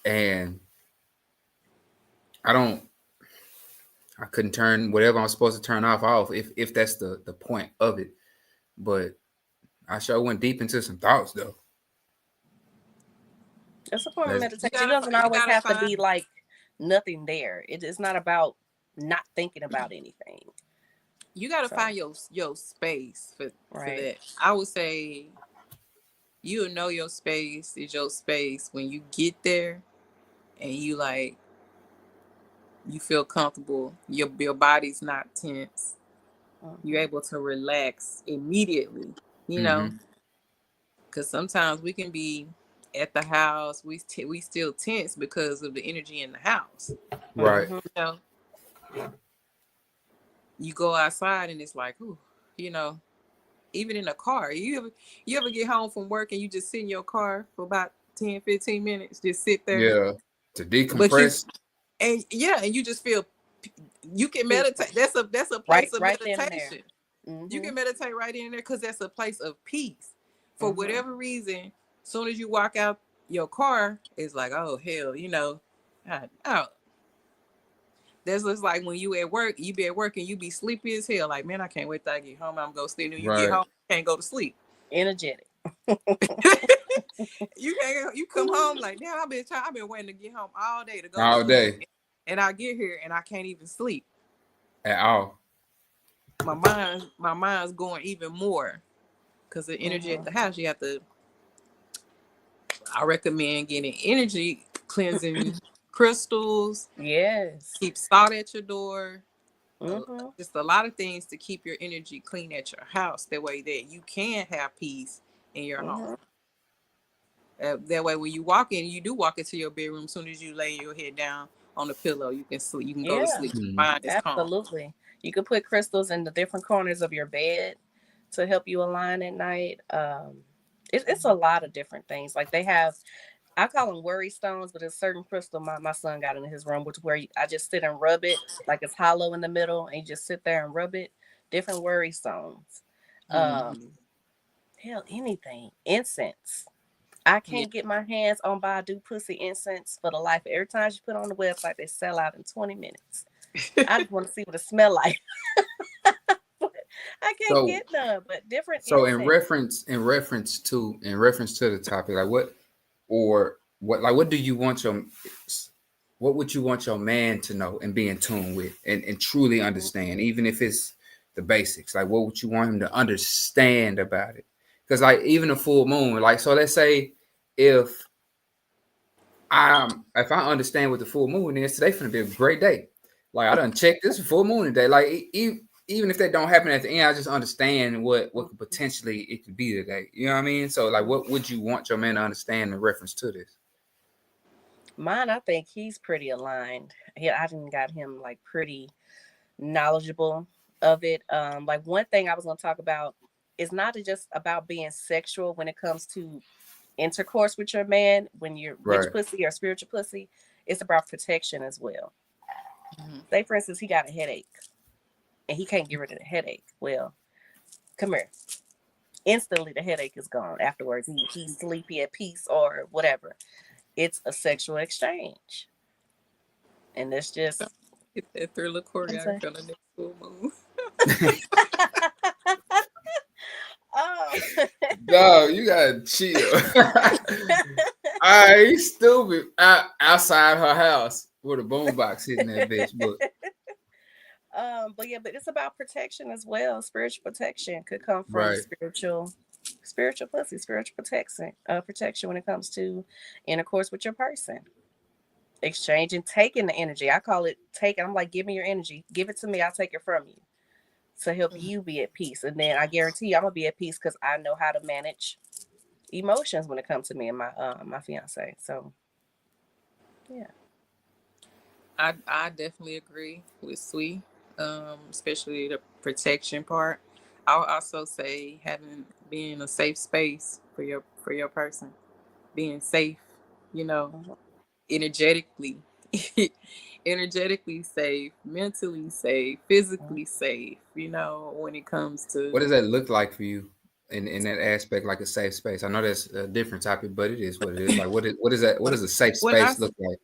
and I couldn't turn whatever I'm supposed to turn off if that's the point of it. But I sure went deep into some thoughts though. That's a form of meditation. It doesn't always have to be like nothing there. It's not about not thinking about anything. You got to find your space for that. I would say you know your space is your space when you get there and you feel comfortable. Your body's not tense. You're able to relax immediately, because sometimes we can be at the house, we still tense because of the energy in the house. Right. You go outside and it's like, ooh, you know, even in a car, you ever get home from work and you just sit in your car for about 10, 15 minutes, just sit there. Yeah. To But you, decompress. and you just feel, you can meditate. That's a place of right then and there. meditation. You can meditate right in there because that's a place of peace. For Mm-hmm. whatever reason, as soon as you walk out your car, it's like, oh hell, you know, oh. That's just like when you at work, you be at work and you be sleepy as hell. Like, man, I can't wait till I get home. I'm gonna go sleep. And you get home, you can't go to sleep. Energetic. You can't. You come home like, damn, I've been waiting to get home all day to go All to day. sleep. And I get here and I can't even sleep At all. My mind's going even more because the energy at the house. You have to. I recommend getting energy cleansing crystals. Yes. Keep salt at your door. Mm-hmm. Just a lot of things to keep your energy clean at your house. That way that you can have peace in your home. That way when you do walk into your bedroom, as soon as you lay your head down on the pillow, you can sleep. You can go to sleep. Your mind is calm. Absolutely. You can put crystals in the different corners of your bed to help you align at night. It's a lot of different things. Like they have, I call them worry stones, but it's a certain crystal my son got in his room, which where I just sit and rub it, like it's hollow in the middle, and you just sit there and rub it. Different worry stones. Hell, anything. Incense. I can't get my hands on Badu pussy incense for the life. Every time you put on the website, they sell out in 20 minutes. I just want to see what it smell like. I can't get none, but different. So incense. in reference to the topic, like what do you want what would you want your man to know and be in tune with and truly understand, even if it's the basics? Like what would you want him to understand about it? Because like even a full moon, like so let's say if I understand what the full moon is, today's gonna be a great day. Like I done checked this full moon today. Like even if that don't happen at the end, I just understand what could potentially it could be today. You know what I mean? So like what would you want your man to understand in reference to this? Mine, I think he's pretty aligned. I didn't got him like pretty knowledgeable of it. Like one thing I was gonna talk about is not just about being sexual when it comes to intercourse with your man, when you're witch pussy or spiritual pussy. It's about protection as well. Say for instance, he got a headache and he can't get rid of the headache. Well, come here. Instantly the headache is gone. Afterwards, he's sleepy at peace or whatever. It's a sexual exchange. And it's just get that thriller choreography on the next full moon. Oh. Dog, you gotta chill. I stupid outside her house with a boombox hitting that bitch. But it's about protection as well. Spiritual protection could come from spiritual pussy, spiritual protection when it comes to intercourse with your person. Exchanging, taking the energy. I call it taking. I'm like, give me your energy. Give it to me. I'll take it from you to help you be at peace. And then I guarantee you I'm going to be at peace because I know how to manage emotions when it comes to me and my fiance. So, yeah. I definitely agree with Sweet, especially the protection part. I'll also say being a safe space for your person, being safe, energetically safe, mentally safe, physically safe, when it comes to. What does that look like for you in that aspect, like a safe space? I know that's a different topic, but it is what it is. Like what is that? What does a safe space look like?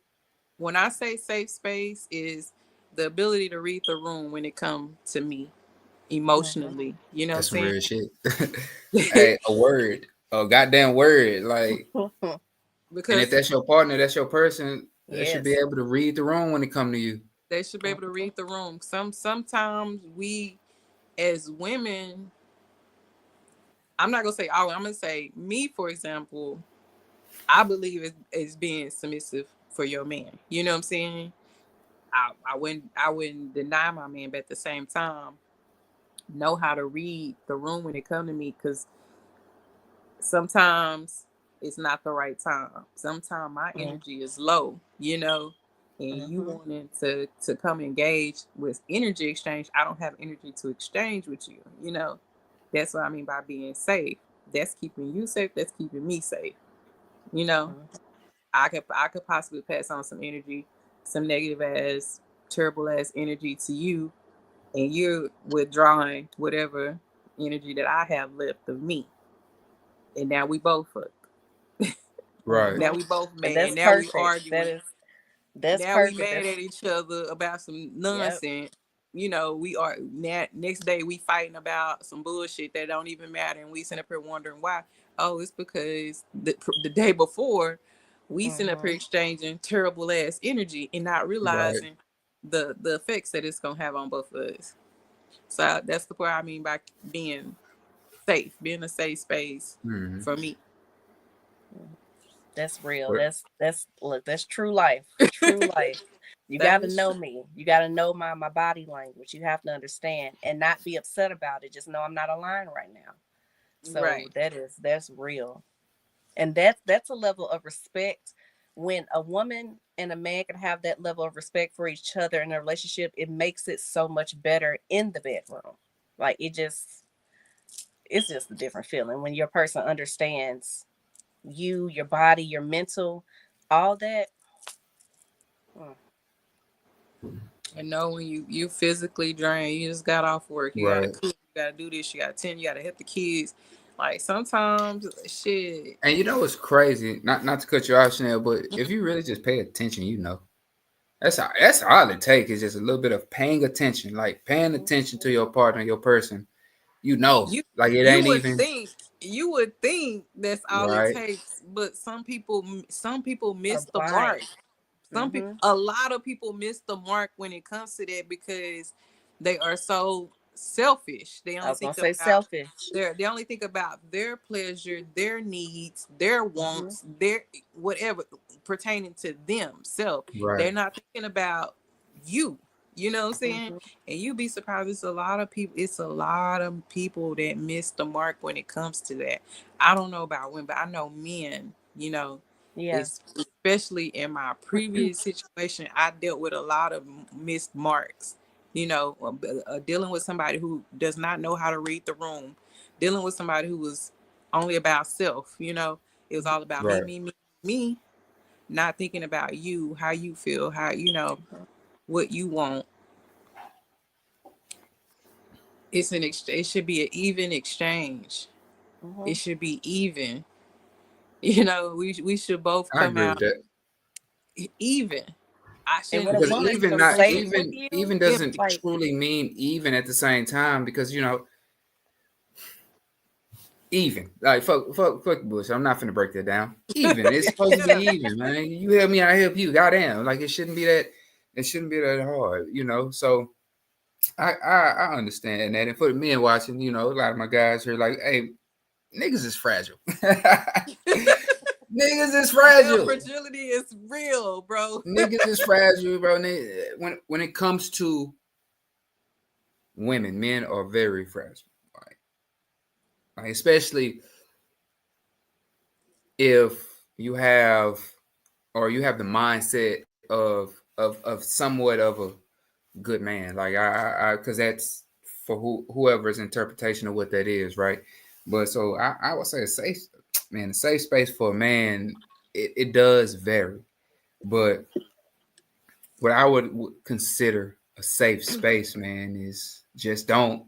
When I say safe space is the ability to read the room when it comes to me emotionally. You know that's what I'm saying? Real shit. Hey, a goddamn word. Like because and if that's your partner, that's your person, they should be able to read the room when it comes to you. They should be able to read the room. Sometimes we as women, I'm not gonna say all, I'm gonna say me, for example, I believe is being submissive for your man. You know what I'm saying? I wouldn't deny my man, but at the same time, know how to read the room when it come to me, because sometimes it's not the right time. Sometimes my energy is low, and you Mm-hmm. wanted to come engage with energy exchange, I don't have energy to exchange with you. You know, that's what I mean by being safe. That's keeping you safe. That's keeping me safe. You know, Mm-hmm. I could possibly pass on some energy, some negative ass, terrible ass energy to you, and you're withdrawing whatever energy that I have left of me. And now we both fuck. Right. Now Mm-hmm. we both And mad. that's Now we perfect. arguing. That's Now we perfect. mad That's at each other about some yep. nonsense. You know, we are next day we fighting about some bullshit that don't even matter, and we sitting up here wondering why. Oh, it's because the day before we sitting up here Mm-hmm. exchanging terrible ass energy and not Right. realizing the effects that it's gonna have on both of us. So that's the part I mean by being safe, being a safe space Mm-hmm. for me. That's real. But That's look, that's true life. True life. You That gotta is know me. You gotta know my body language. You have to understand and not be upset about it. Just know I'm not aligned right now. So right. that's real. And that's a level of respect. When a woman and a man can have that level of respect for each other in a relationship, it makes it so much better in the bedroom. Like it's just a different feeling when your person understands you, your body, your mental, all that. Mm. And know when you physically drained, you just got off work, you gotta right. cook, you gotta do this, you gotta tend, you gotta help the kids. Like sometimes shit. And you know what's crazy? Not to cut you off, Chanel, but if you really just pay attention, you know. That's all it takes is just a little bit of paying attention, like paying attention to your partner, your person. You know, You like it you ain't would even think you would think that's all it right. takes, but some people Are miss the mark. blind. Some people, Mm-hmm. a lot of people miss the mark when it comes to that because they are so selfish. They I only was gonna think say about selfish. they only think about their pleasure, their needs, their Mm-hmm. wants, their whatever pertaining to themselves. Right. They're not thinking about you. You know what I'm saying? Mm-hmm. And you'd be surprised. It's a lot of people. It's a lot of people that miss the mark when it comes to that. I don't know about women, but I know men. You know, Yeah. it's especially in my previous situation, I dealt with a lot of missed marks. You know, dealing with somebody who does not know how to read the room, dealing with somebody who was only about self. You know, it was all about me, Right. me, me, me, not thinking about you, how you feel, how you know what you want. It should be an even exchange. Mm-hmm. It should be even. You know, we should both I come agree with out that. even. I And when shouldn't a Because be woman even feels not safe with even you, even doesn't empty. like truly mean even at the same time because you know even like fuck the bullshit. I'm not finna break that down. Even it's supposed to be Yeah. even, man. You help me, I help you. Goddamn, like it shouldn't be that. It shouldn't be that hard, you know. So I understand that. And for the men watching, you know, a lot of my guys here like, hey, niggas is fragile. Niggas is Male fragile. fragility is real, bro. Niggas is fragile, bro. When it comes to women, men are very fragile. Like especially if you have or you have the mindset of somewhat of a good man. Like I because that's for whoever's interpretation of what that is, right? But so I would say a safe space for a man, it does vary. But what I would consider a safe space, man, is just don't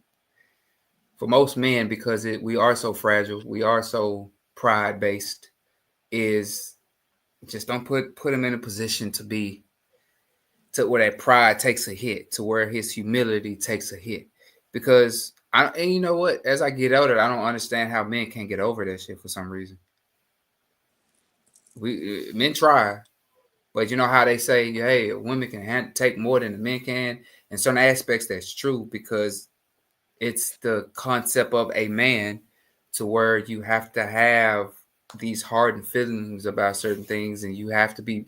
for most men because we are so fragile, we are so pride based. Is just don't put him in a position to be to where that pride takes a hit, to where his humility takes a hit. Because and you know what? As I get older, I don't understand how men can't get over that shit for some reason. We men try, but you know how they say, hey, women can take more than the men can. In certain aspects, that's true because it's the concept of a man to where you have to have these hardened feelings about certain things, and you have to be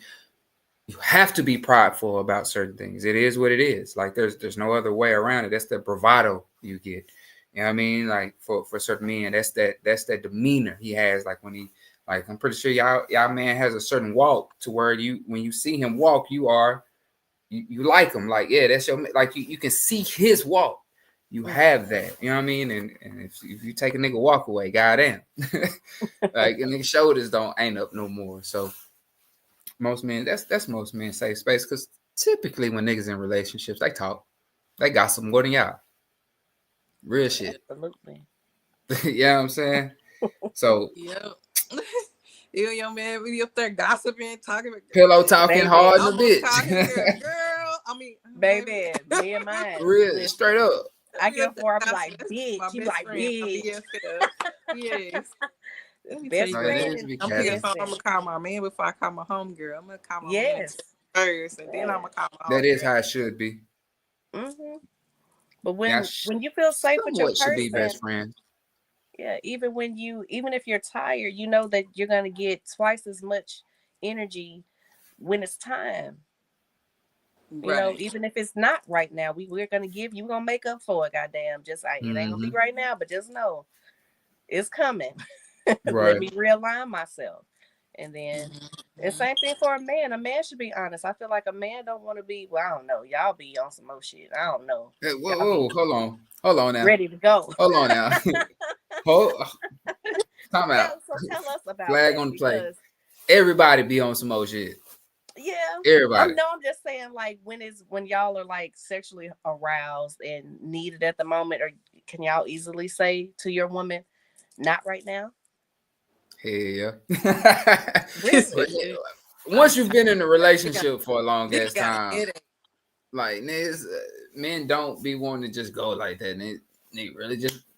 prideful about certain things. It is what it is. Like there's no other way around it. That's the bravado you get. You know what I mean? Like for certain men, that's that demeanor he has. Like when he like I'm pretty sure y'all man has a certain walk to where you when you see him walk, you are you like him, like, yeah, that's your, like, you can see his walk. You have that, you know what I mean? And if you take a nigga walk away, goddamn, like, and nigga shoulders ain't up no more. So most men, that's most men safe space, because typically when niggas in relationships, they talk, they got some more than y'all. Real shit. Absolutely. You know what I'm saying? So yep. You young man, we up there gossiping, talking, pillow talking baby, hard in almost the called his girl, bitch. girl. I mean, baby, me and mine. Real, Listen, straight up. I get up for, I be like, That's bitch. my You be best like, friend, my bitch. BFF. Yes. Let me tell Best you, No, that friend is is be I'm picking capping. phone. I'm listen. gonna call my man before I call my home girl. I'm gonna call my man Yes. first, and then I'm gonna call my That home is girl. how it should be. Mm-hmm. But Yeah, when you feel safe with your somewhat should be person, best friends. yeah, even if you're tired, you know that you're gonna get twice as much energy when it's time. You know, Right. even if it's not right now, we're gonna give you, we're gonna make up for it. Goddamn, just it ain't gonna be Mm-hmm. right now, but just know it's coming. Let Right. me realign myself, and then the same thing for a man. A man should be honest. I feel like a man don't want to be. Well, I don't know. Y'all be on some more shit. I don't know. Hey, Y'all be whoa, hold on now, ready to go. hold on now, hold, time Yeah. out. So tell us about Flag that on the play. because Everybody be on some old shit. yeah, Everybody. I'm just saying like when y'all are like sexually aroused and needed at the moment, or can y'all easily say to your woman, not right now? Hell yeah. Really? Once you've been in a He got, relationship for a long he ass got a time, headache. like niggas, men don't be wanting to just go like that. They really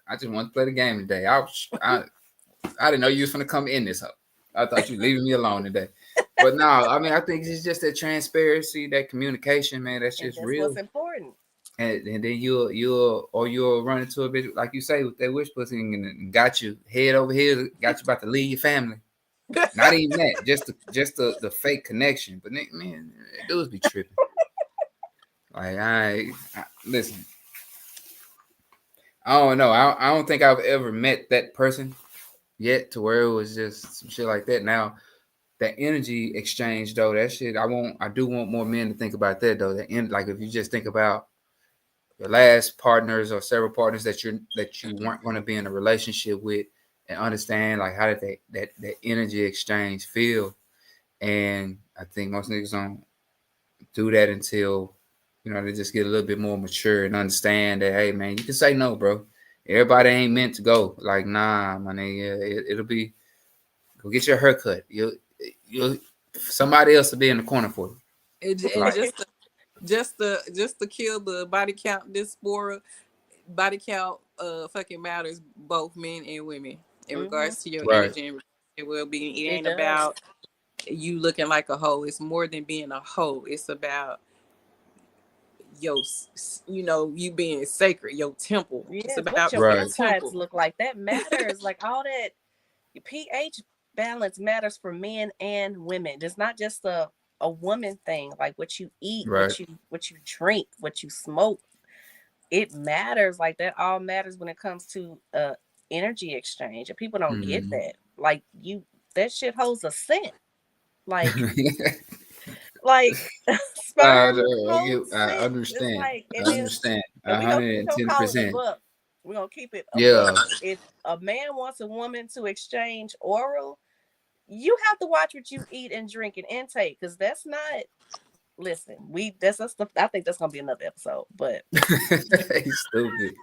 I just want to play the game today. I didn't know you was gonna come in this up. I thought you leaving me alone today. But no, I mean, I think it's just that transparency, that communication, man. That's And just that's what's real. important. And then you'll run into a bit like you say with that wish pussy and got you head over here, got you about to leave your family. Not even that, just the fake connection. But man, dudes be tripping. Like I listen. I don't know. I don't think I've ever met that person yet to where it was just some shit like that. Now that energy exchange though, that shit I do want more men to think about that though. Like if you just think about your last partners or several partners that you weren't going to be in a relationship with, and understand like how did that energy exchange feel. And I think most niggas don't do that until they just get a little bit more mature and understand that, hey man, you can say no, bro. Everybody ain't meant to go. Like, nah, my nigga, it'll be go get your haircut. You'll somebody else will be in the corner for you. And Like, just to kill the body count dysphoria, body count fucking matters both men and women in Mm-hmm. regards to your right, energy and your well-being. It It ain't does. about you looking like a hoe. It's more than being a hoe. It's about you being sacred, your temple. It's Yes. What about your your right, insides temple. look like, that matters. Like all that pH balance matters for men and women. It's not just a woman thing. Like what you eat, right. what you drink, what you smoke. It matters. Like that all matters when it comes to energy exchange. And people don't get Mm. that. Like that shit holds a scent. Like like sperm holds I scent. It's understand. like, I and then understand. and we gonna call it a 110%. buck. We're gonna keep it a buck. Yeah. If a man wants a woman to exchange oral, you have to watch what you eat and drink and intake, because that's not, listen, that's the, I think that's gonna be another episode. But He's stupid.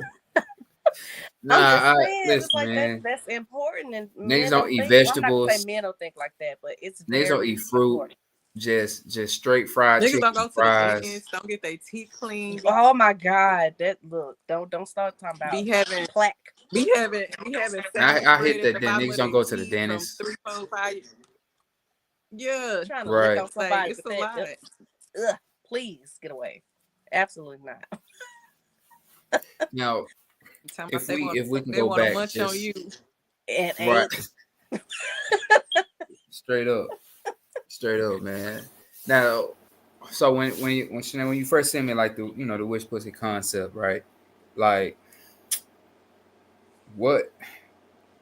I'm just Nah, saying, it's listen, like man. that's important, and Niggas men don't don't eat think, well, I'm not gonna say vegetables. men don't think like that, but it's Niggas don't very eat fruit. important. Just straight fried Niggas chicken don't go to the fries. dentist. Don't get their teeth cleaned. Oh my God, that look, don't start talking about Be having plaque. be having seven I spread hit at that the then. bottom Niggas of don't their go to the teeth from dentist. 3, 4, 5. Yeah, Trying to lick Right. on like somebody it's with a that. lot. Please get away. Absolutely not. Now, Talking about if we can they go want to back, munch on just you. And right, ain't. straight up, man. Now, so when you first sent me like the wish pussy concept, right? Like what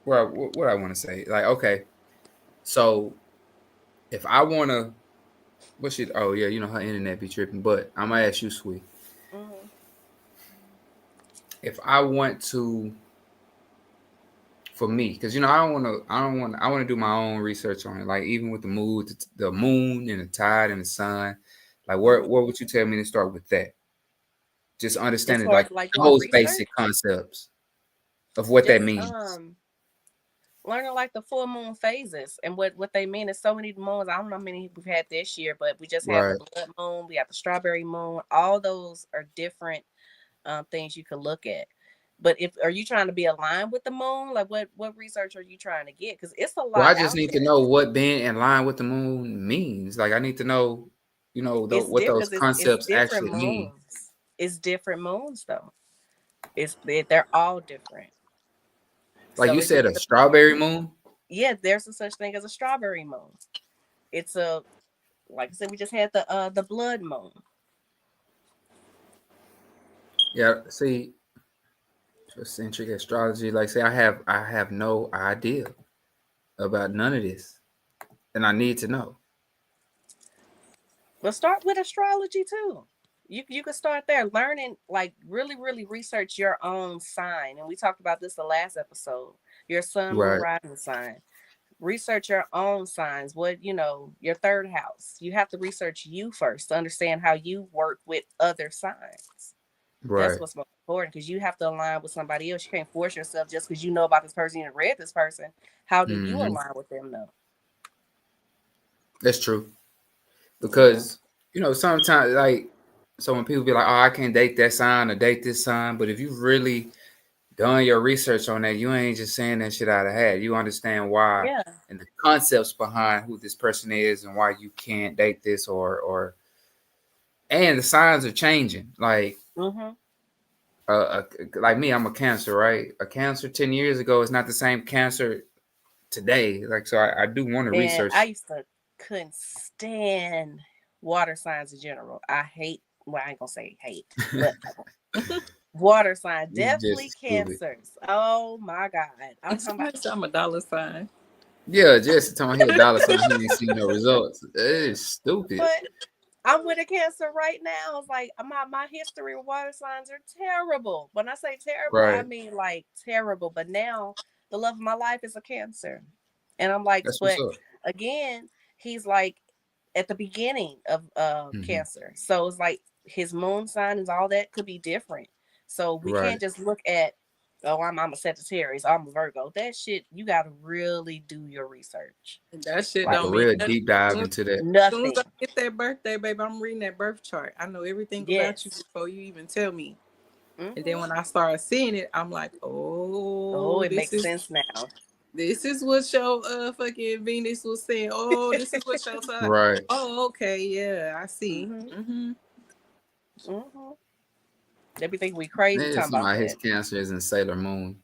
what I want to say? Like, okay, so if I want to What she? Oh yeah, you know her internet be tripping. But I'm gonna ask you, Sweet. Mm-hmm. If I want to, for me, because you know I want to do my own research on it. Like even with the moon, the moon and the tide and the sun. Like Mm-hmm. where would you tell me to start with that? Just As understanding far like as like doing those basic research, concepts of what that just means. learning like the full moon phases and what they mean. There's so many moons. I don't know how many we've had this year, but we just have the Right. blood moon. We have the strawberry moon. All those are different things you can look at. But if are you trying to be aligned with the moon? Like what research are you trying to get? Because it's a Well, I lot just out need to there. know what being in line with the moon means. Like I need to know, It's what those different. It's concepts different actually mean. moons. It's different moons though. They're all different. Like So you it just said, a strawberry moon. yeah, there's a such thing as a strawberry moon. It's a like I said, we just had the blood moon. Yeah. See, eccentric astrology. Like say, I have no idea about none of this, and I need to know. But start with astrology too. You can start there learning, like really research your own sign. And we talked about this the last episode. Your sun, moon, Right. rising sign. Research your own signs. What your third house. You have to research you first to understand how you work with other signs. That's Right. what's most important because you have to align with somebody else. You can't force yourself just because you know about this person and read this person. How do you Hmm. align with them though? That's true. Yeah. Because sometimes like so when people be like, "Oh, I can't date that sign or date this sign," but if you really done your research on that, you ain't just saying that shit out of hat. You understand why Yeah. and the concepts behind who this person is and why you can't date this or and the signs are changing. Mm-hmm. Like me, I'm a Cancer, right? A Cancer 10 years ago is not the same Cancer today. Like so, I do want to Man, I research. used to couldn't stand water signs in general. I hate, well, I ain't gonna say hate, but water sign, It's definitely just stupid. cancers. Oh my God. I'm talking about, Somebody said I'm a dollar sign. Yeah, Jesse telling me he a dollar sign, he ain't seen no results. It is stupid. but I'm with a cancer right now. It's like my history with water signs are terrible. When I say terrible, I Right. mean like terrible. But now the love of my life is a cancer. And I'm like, That's what's but up. again, he's like at the beginning of Hmm. cancer. So it's like his moon sign and all that could be different. So we Right. can't just look at, oh, I'm a Sagittarius, I'm a Virgo. That shit, you gotta really do your research. That shit Like a don't Like mean real nothing. deep dive Soon, into that. soon as I nothing. get that birthday, baby, I'm reading that birth chart. I know everything about you Yes. before you even tell me. And then Hmm. when I start seeing it, I'm like, Oh, oh, it this makes is sense now. this is what your fucking Venus was saying. Oh, this is what your son. Right. Oh, okay, yeah, I see. Hmm. Mm-hmm. Hmm. They be thinking we crazy Man, talking about somebody his that. Cancer is in Sailor Moon.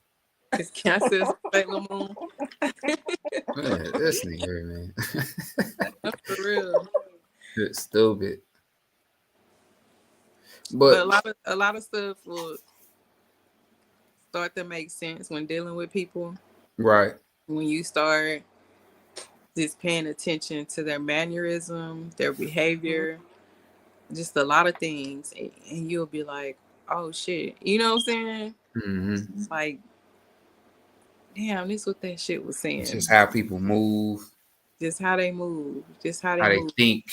It's Cancer's Sailor Moon. Man, this nigga here, man. For real. It's stupid. But But a lot of stuff will start to make sense when dealing with people. right. When you start just paying attention to their mannerism, their Mhm. behavior, just a lot of things, and you'll be like, "Oh shit," you know what I'm saying? Hmm. Like, damn, this what that shit was It's saying. just how people move, Just how they move, just how they how they move. think,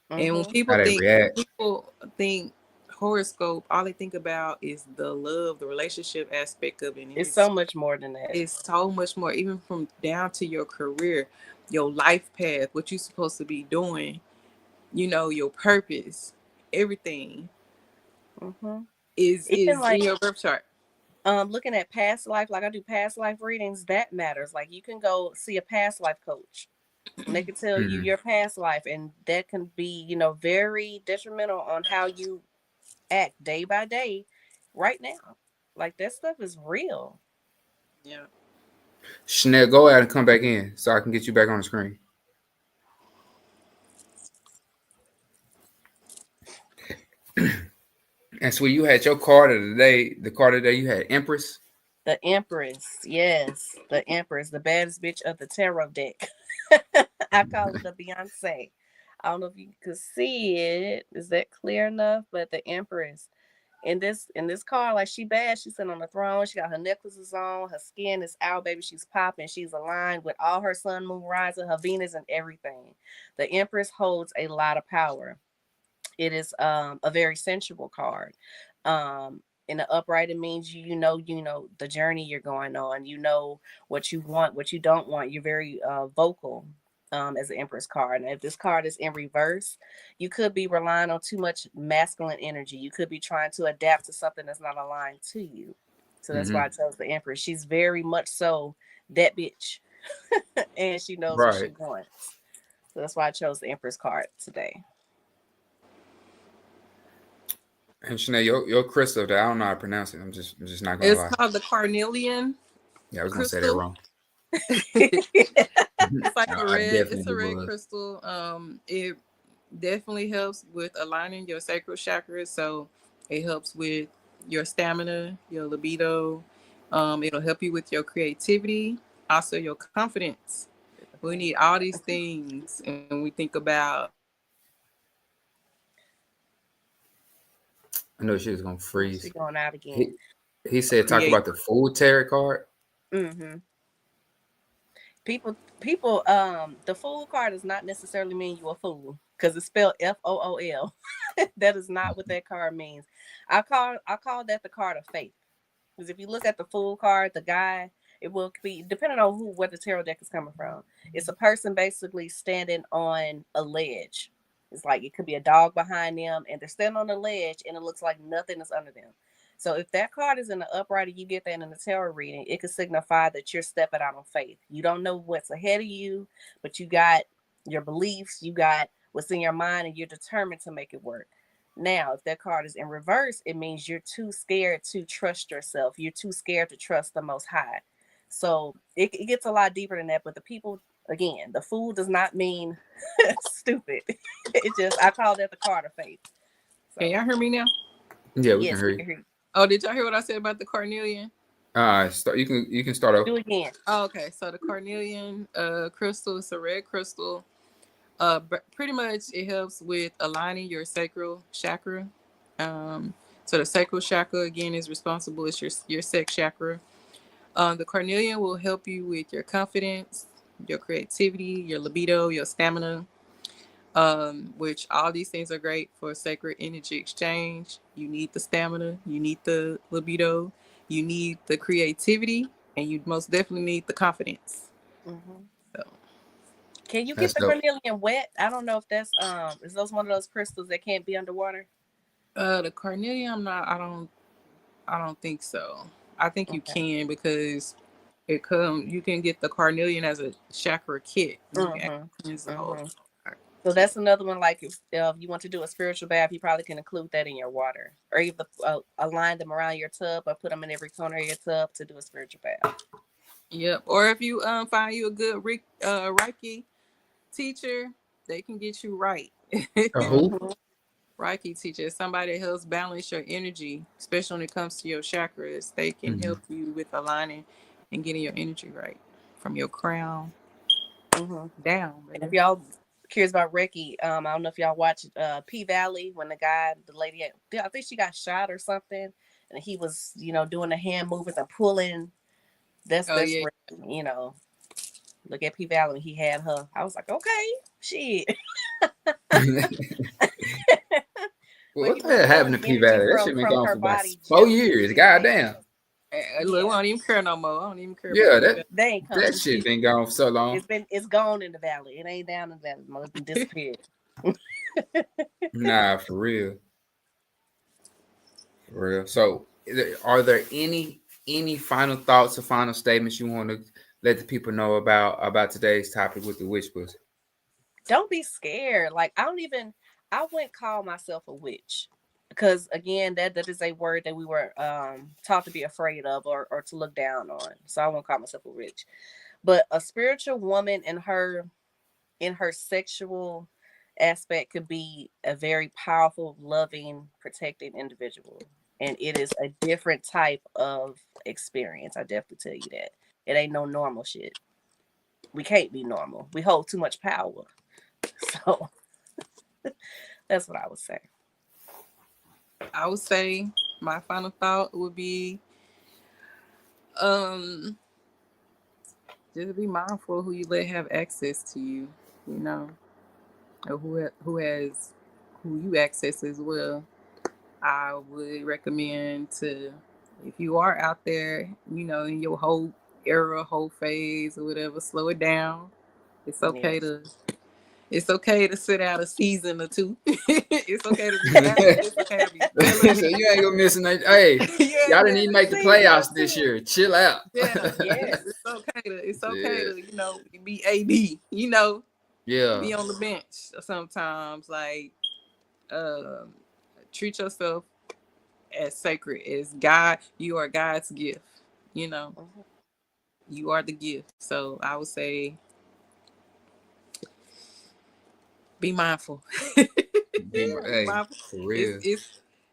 And when Mhm. how they react. people think horoscope, all they think about is the love, the relationship aspect of it. And It's so much more than that. it's so much more, even from down to your career, your life path, what you're supposed to be doing, your purpose, everything Mhm. is Even is in like your birth chart. looking at past life, like I do past life readings, that matters. Like you can go see a past life coach and they can tell you Hmm. your past life, and that can be, very detrimental on how you act day by day right now. Like that stuff is real. Yeah. Chanel, go out and come back in so I can get you back on the screen. And so you had your card of the day. The card of the day you had Empress. The Empress, yes, the Empress, the baddest bitch of the tarot deck. I call it the Beyonce. I don't know if you could see it. Is that clear enough? But the Empress in this card, like she bad. She's sitting on the throne. She got her necklaces on. Her skin is out, baby. She's popping. She's aligned with all her sun, moon, rising, her Venus, and everything. The Empress holds a lot of power. It is a very sensual card. In the upright, it means you know the journey you're going on. You know what you want, what you don't want. You're very vocal as an Empress card. And if this card is in reverse, you could be relying on too much masculine energy. You could be trying to adapt to something that's not aligned to you. So that's why I chose the Empress. She's very much so that bitch, and she knows what she Right. wants. So that's why I chose the Empress card today. And Shanae, your crystal that I don't know how to pronounce it. I'm just not gonna It's lie. called the carnelian Yeah, I was gonna say that crystal. wrong. It's like a I red. It's a definitely red was. crystal. It definitely helps with aligning your sacral chakras. So it helps with your stamina, your libido. It'll help you with your creativity, also your confidence. We need all these things, and we think about I know she was gonna She freeze. going out again. He he said talk create. about the Fool tarot card. Mm-hmm. People, the fool card does not necessarily mean you a fool because it's spelled FOOL. That is not what that card means. I call that the card of faith. Because if you look at the fool card, the guy, it will be depending on where the tarot deck is coming from. It's a person basically standing on a ledge. It's like it could be a dog behind them, and they're standing on the ledge, and it looks like nothing is under them. So if that card is in the upright, and you get that in the tarot reading, it could signify that you're stepping out on faith. You don't know what's ahead of you, but you got your beliefs, you got what's in your mind, and you're determined to make it work. Now, if that card is in reverse, it means you're too scared to trust yourself. You're too scared to trust the Most High. So it gets a lot deeper than that. But the people, again, the fool does not mean stupid. It just, I call that the card of faith. Can So, y'all hear me now? Yeah, we can yes, hear we you. can hear you. Oh, did y'all hear what I said about the carnelian? You can start off. Do it again. Oh, okay. So the carnelian crystal is a red crystal. Pretty much it helps with aligning your sacral chakra. So the sacral chakra again is responsible. It's your sex chakra. The carnelian will help you with your confidence, your creativity, your libido, your stamina. Which all these things are great for sacred energy exchange. You need the stamina, you need the libido, you need the creativity, and you most definitely need the confidence. Mm-hmm. So, Can you That's get the dope. carnelian wet? I don't know if that's is those one of those crystals that can't be underwater? the carnelian, I don't think so. I think you Okay. can because you can get the carnelian as a chakra kit. You can Mm-hmm. cleanse the whole Mm-hmm. chakra So kit. that's another one. Like if you want to do a spiritual bath, you probably can include that in your water, or either align them around your tub, or put them in every corner of your tub to do a spiritual bath. Yep. Or if you find you a good Reiki teacher, they can get you right. Who? Mm-hmm. Reiki teacher is somebody that helps balance your energy, especially when it comes to your chakras. They can Mm-hmm. help you with aligning and getting your energy right from your crown Mm-hmm. down, And if baby. y'all curious about Reiki, I don't know if y'all watch P Valley when the lady, I think she got shot or something, and he was doing the hand movements and pulling. Oh That's yeah. Reiki. Look at P Valley when he had her. I was like, okay, shit. When What he the was hell happened pulling to P energy Valley? That from shit been from gone her for about body 4 years. just to Goddamn. heal. Look, I Yeah, don't even care no more. I don't even care about Yeah, people. that they ain't that coming. shit been gone for so long. It's gone in the valley. It ain't down in the valley. It's been disappeared. Nah, for real. For real. So, are there any final thoughts or final statements you want to let the people know about today's topic with the witch pussy? Don't be scared. Like I wouldn't call myself a witch. Because again, that is a word that we were taught to be afraid of or to look down on. So I won't call myself a witch. But a spiritual woman in her sexual aspect could be a very powerful, loving, protecting individual. And it is a different type of experience. I definitely tell you that. It ain't no normal shit. We can't be normal. We hold too much power. So That's what I would say. I would say my final thought would be just be mindful who you let have access to you, you know, or who you access as well. I would recommend to, if you are out there, you know, in your whole era, whole phase or whatever, slow it down. It's okay to sit out a season or two. It's okay to be happy. It's okay to be So feeling. you ain't gonna miss nothing. Hey, y'all didn't even make the playoffs this year. Chill out. Yeah, Yes. it's okay to, you know, be AB, you know, Yeah. be on the bench sometimes. Like, treat yourself as sacred as God. You are God's gift. You know, you are the gift. So I would say, be mindful. Be Mindful. for real.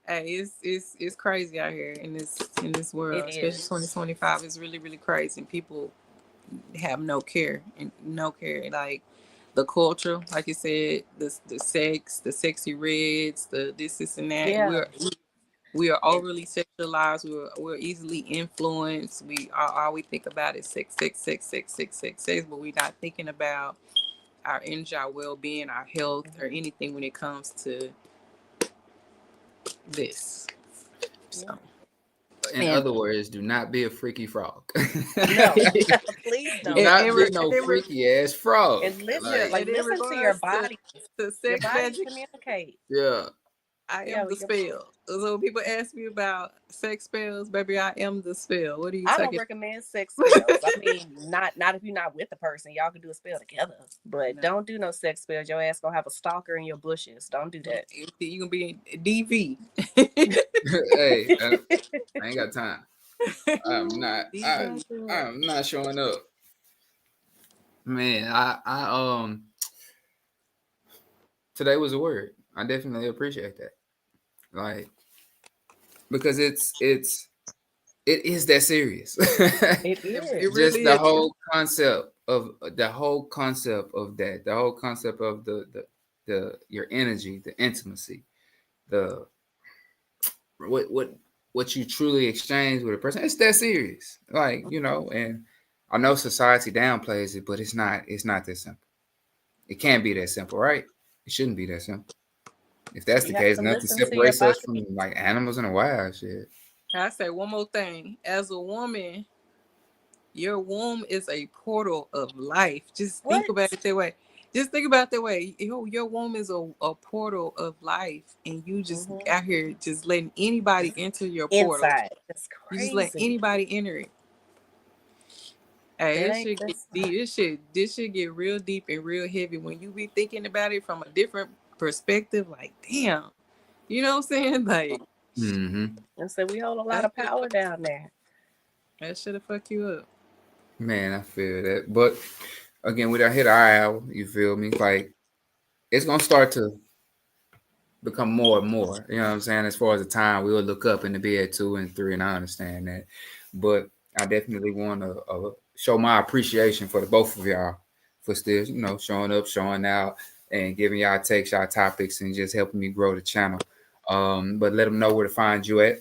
It's crazy out here in this world, It especially is. 2025. It's really, really crazy. And people have no care and no care. Like the culture, like you said, the sex, the sexy reds, the this and that. Yeah. We are overly sexualized. We're easily influenced. All we think about is sex, but we're not thinking about our energy, our well-being, our health, or anything when it comes to this. So, in other words, do not be a freaky frog. No, please Do don't. not be no freaky ass frog. And listen, Like listen to your body. To Your sex body magic, communicate. yeah. I am the spell. So when people ask me about sex spells, baby, I am the spell. What are you I talking? don't recommend sex spells. I mean, not if you're not with the person. Y'all can do a spell together, but don't do no sex spells. Your ass gonna have a stalker in your bushes. Don't do that. You gonna be DV. Hey, I ain't got time. I'm not showing up. Man, I today was a word. I definitely appreciate that. Like, because it is that serious. It is. It really Just is. the whole concept of that, the whole concept of the your energy, the intimacy, the what you truly exchange with a person. It's that serious. Like, you know, and I know society downplays it, but it's not that simple. It can't be that simple, right? It shouldn't be that simple. If that's You the have case, to nothing listen to your separates us body. from like animals in the wild. Shit. I say one more thing. As a woman, your womb is a portal of life. Just think about it that way. Just think about it that way. Your womb is a portal of life, and you just out here just letting anybody enter your portal. Inside. That's You just crazy. let anybody enter it. Hey, this should get real deep and real heavy when you be thinking about it from a different perspective. Like, damn, you know what I'm saying? Like, and so we hold a lot of power down there. That should have fucked you up. Man, I feel that. But again, we done hit our hour. You feel me? Like, it's gonna start to become more and more. You know what I'm saying? As far as the time, we'll look up in the bed 2 and 3, and I understand that. But I definitely want to show my appreciation for the both of y'all for still, you know, showing up, showing out, and giving y'all takes, y'all topics, and just helping me grow the channel. But let them know where to find you at.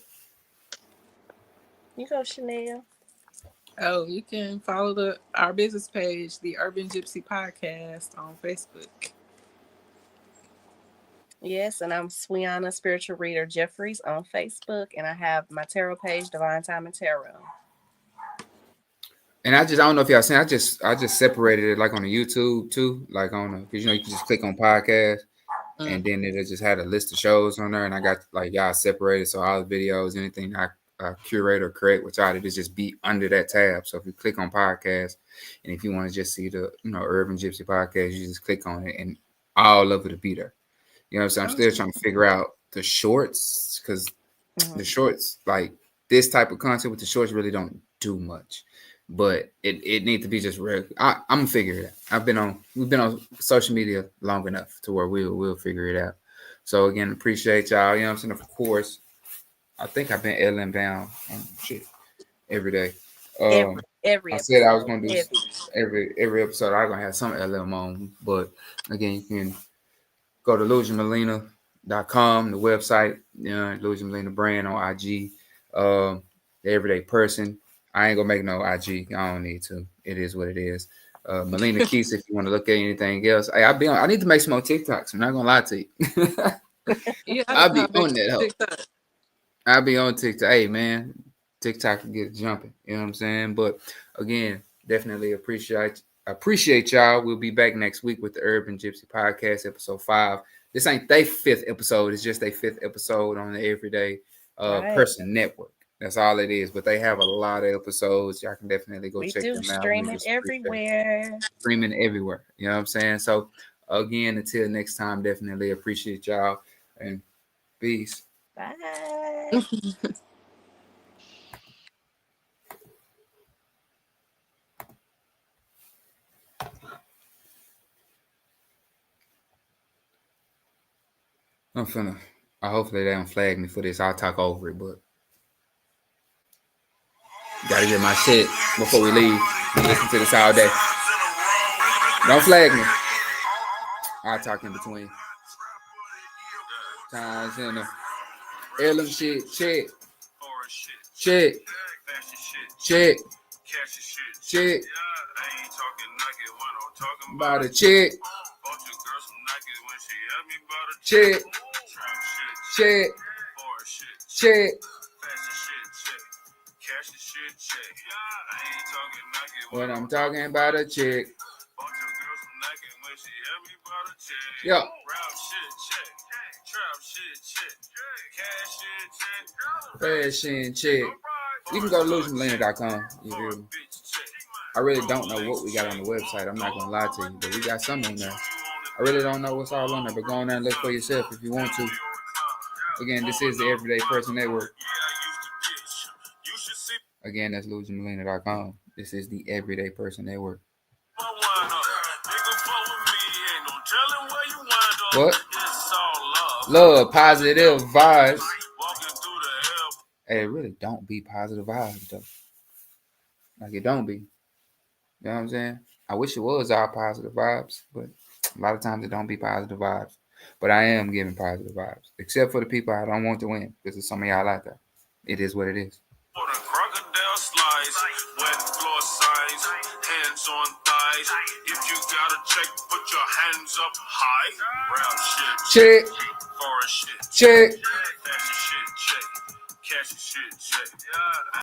You go, Chanel. Oh, you can follow our business page, the Urban Gypsy Podcast, on Facebook. Yes, and I'm Sweana Spiritual Reader Jeffries on Facebook, and I have my tarot page, Divine Time and Tarot. And I don't know if y'all seen. I just separated it like on the YouTube too, like on because you know you can just click on podcast, and then it just had a list of shows on there, and I got like y'all separated, so all the videos, anything I curate or create, which I did is just be under that tab. So if you click on podcast, and if you want to just see the Urban Gypsy Podcast, you just click on it, and all of it will be there. You know what I'm saying? I'm still trying to figure out the shorts because the shorts, like this type of content with the shorts, really don't do much. But it needs to be just real. I'm gonna figure it out. We've been on social media long enough to where we'll figure it out. So again, appreciate y'all. You know what I'm saying? Of course, I think I've been LM down on shit every day. Every I said I was gonna do every every episode. I was gonna have some LM on, but again, you can Go to LouginMalena.com, the website, LouginMalena brand on IG. The Everyday Person. I ain't gonna make no IG. I don't need to. It is what it is. Melena Keys, if you want to look at anything else. Hey, I need to make some more TikToks. I'm not gonna lie to you. Yeah, I'll be on that hoe. I'll be on TikTok. Hey man, TikTok can get it jumping. You know what I'm saying? But again, definitely appreciate y'all. We'll be back next week with the Urban Gypsy Podcast, episode 5. This ain't their 5th episode. It's just their 5th episode on the Everyday Person Network. That's all it is. But they have a lot of episodes. Y'all can definitely go check them out. Streaming everywhere. Streaming everywhere. You know what I'm saying? So again, until next time, definitely appreciate y'all and peace. Bye. Hopefully they don't flag me for this. I'll talk over it, but gotta get my shit before we leave. We listen to this all day. Don't flag me. I'll talk in between. Times in the heirloom shit. Check. Check. Check. Check. About a check. Check. Check. Check. When I'm talking about a chick. Yo. Fashion chick. You can go to LouginMalena.com. You feel me? I really don't know what we got on the website. I'm not gonna lie to you, but we got some on there. I really don't know what's all on there, but go on there and look for yourself if you want to. Again, this is the Everyday Person Network. Again, that's LouginMalena.com. This is the Everyday Person Network. What? Love, positive vibes. Hey, it really don't be positive vibes, though. Like, it don't be. You know what I'm saying? I wish it was all positive vibes, but a lot of times it don't be positive vibes. But I am giving positive vibes, except for the people I don't want to win, because there's some of y'all out there. It is what it is. Crocodile slides, wet floor signs, hands on thighs. If you got a check, put your hands up high. Brown shit, check. Forest shit, Check. Fashion shit, check. Cash shit, check.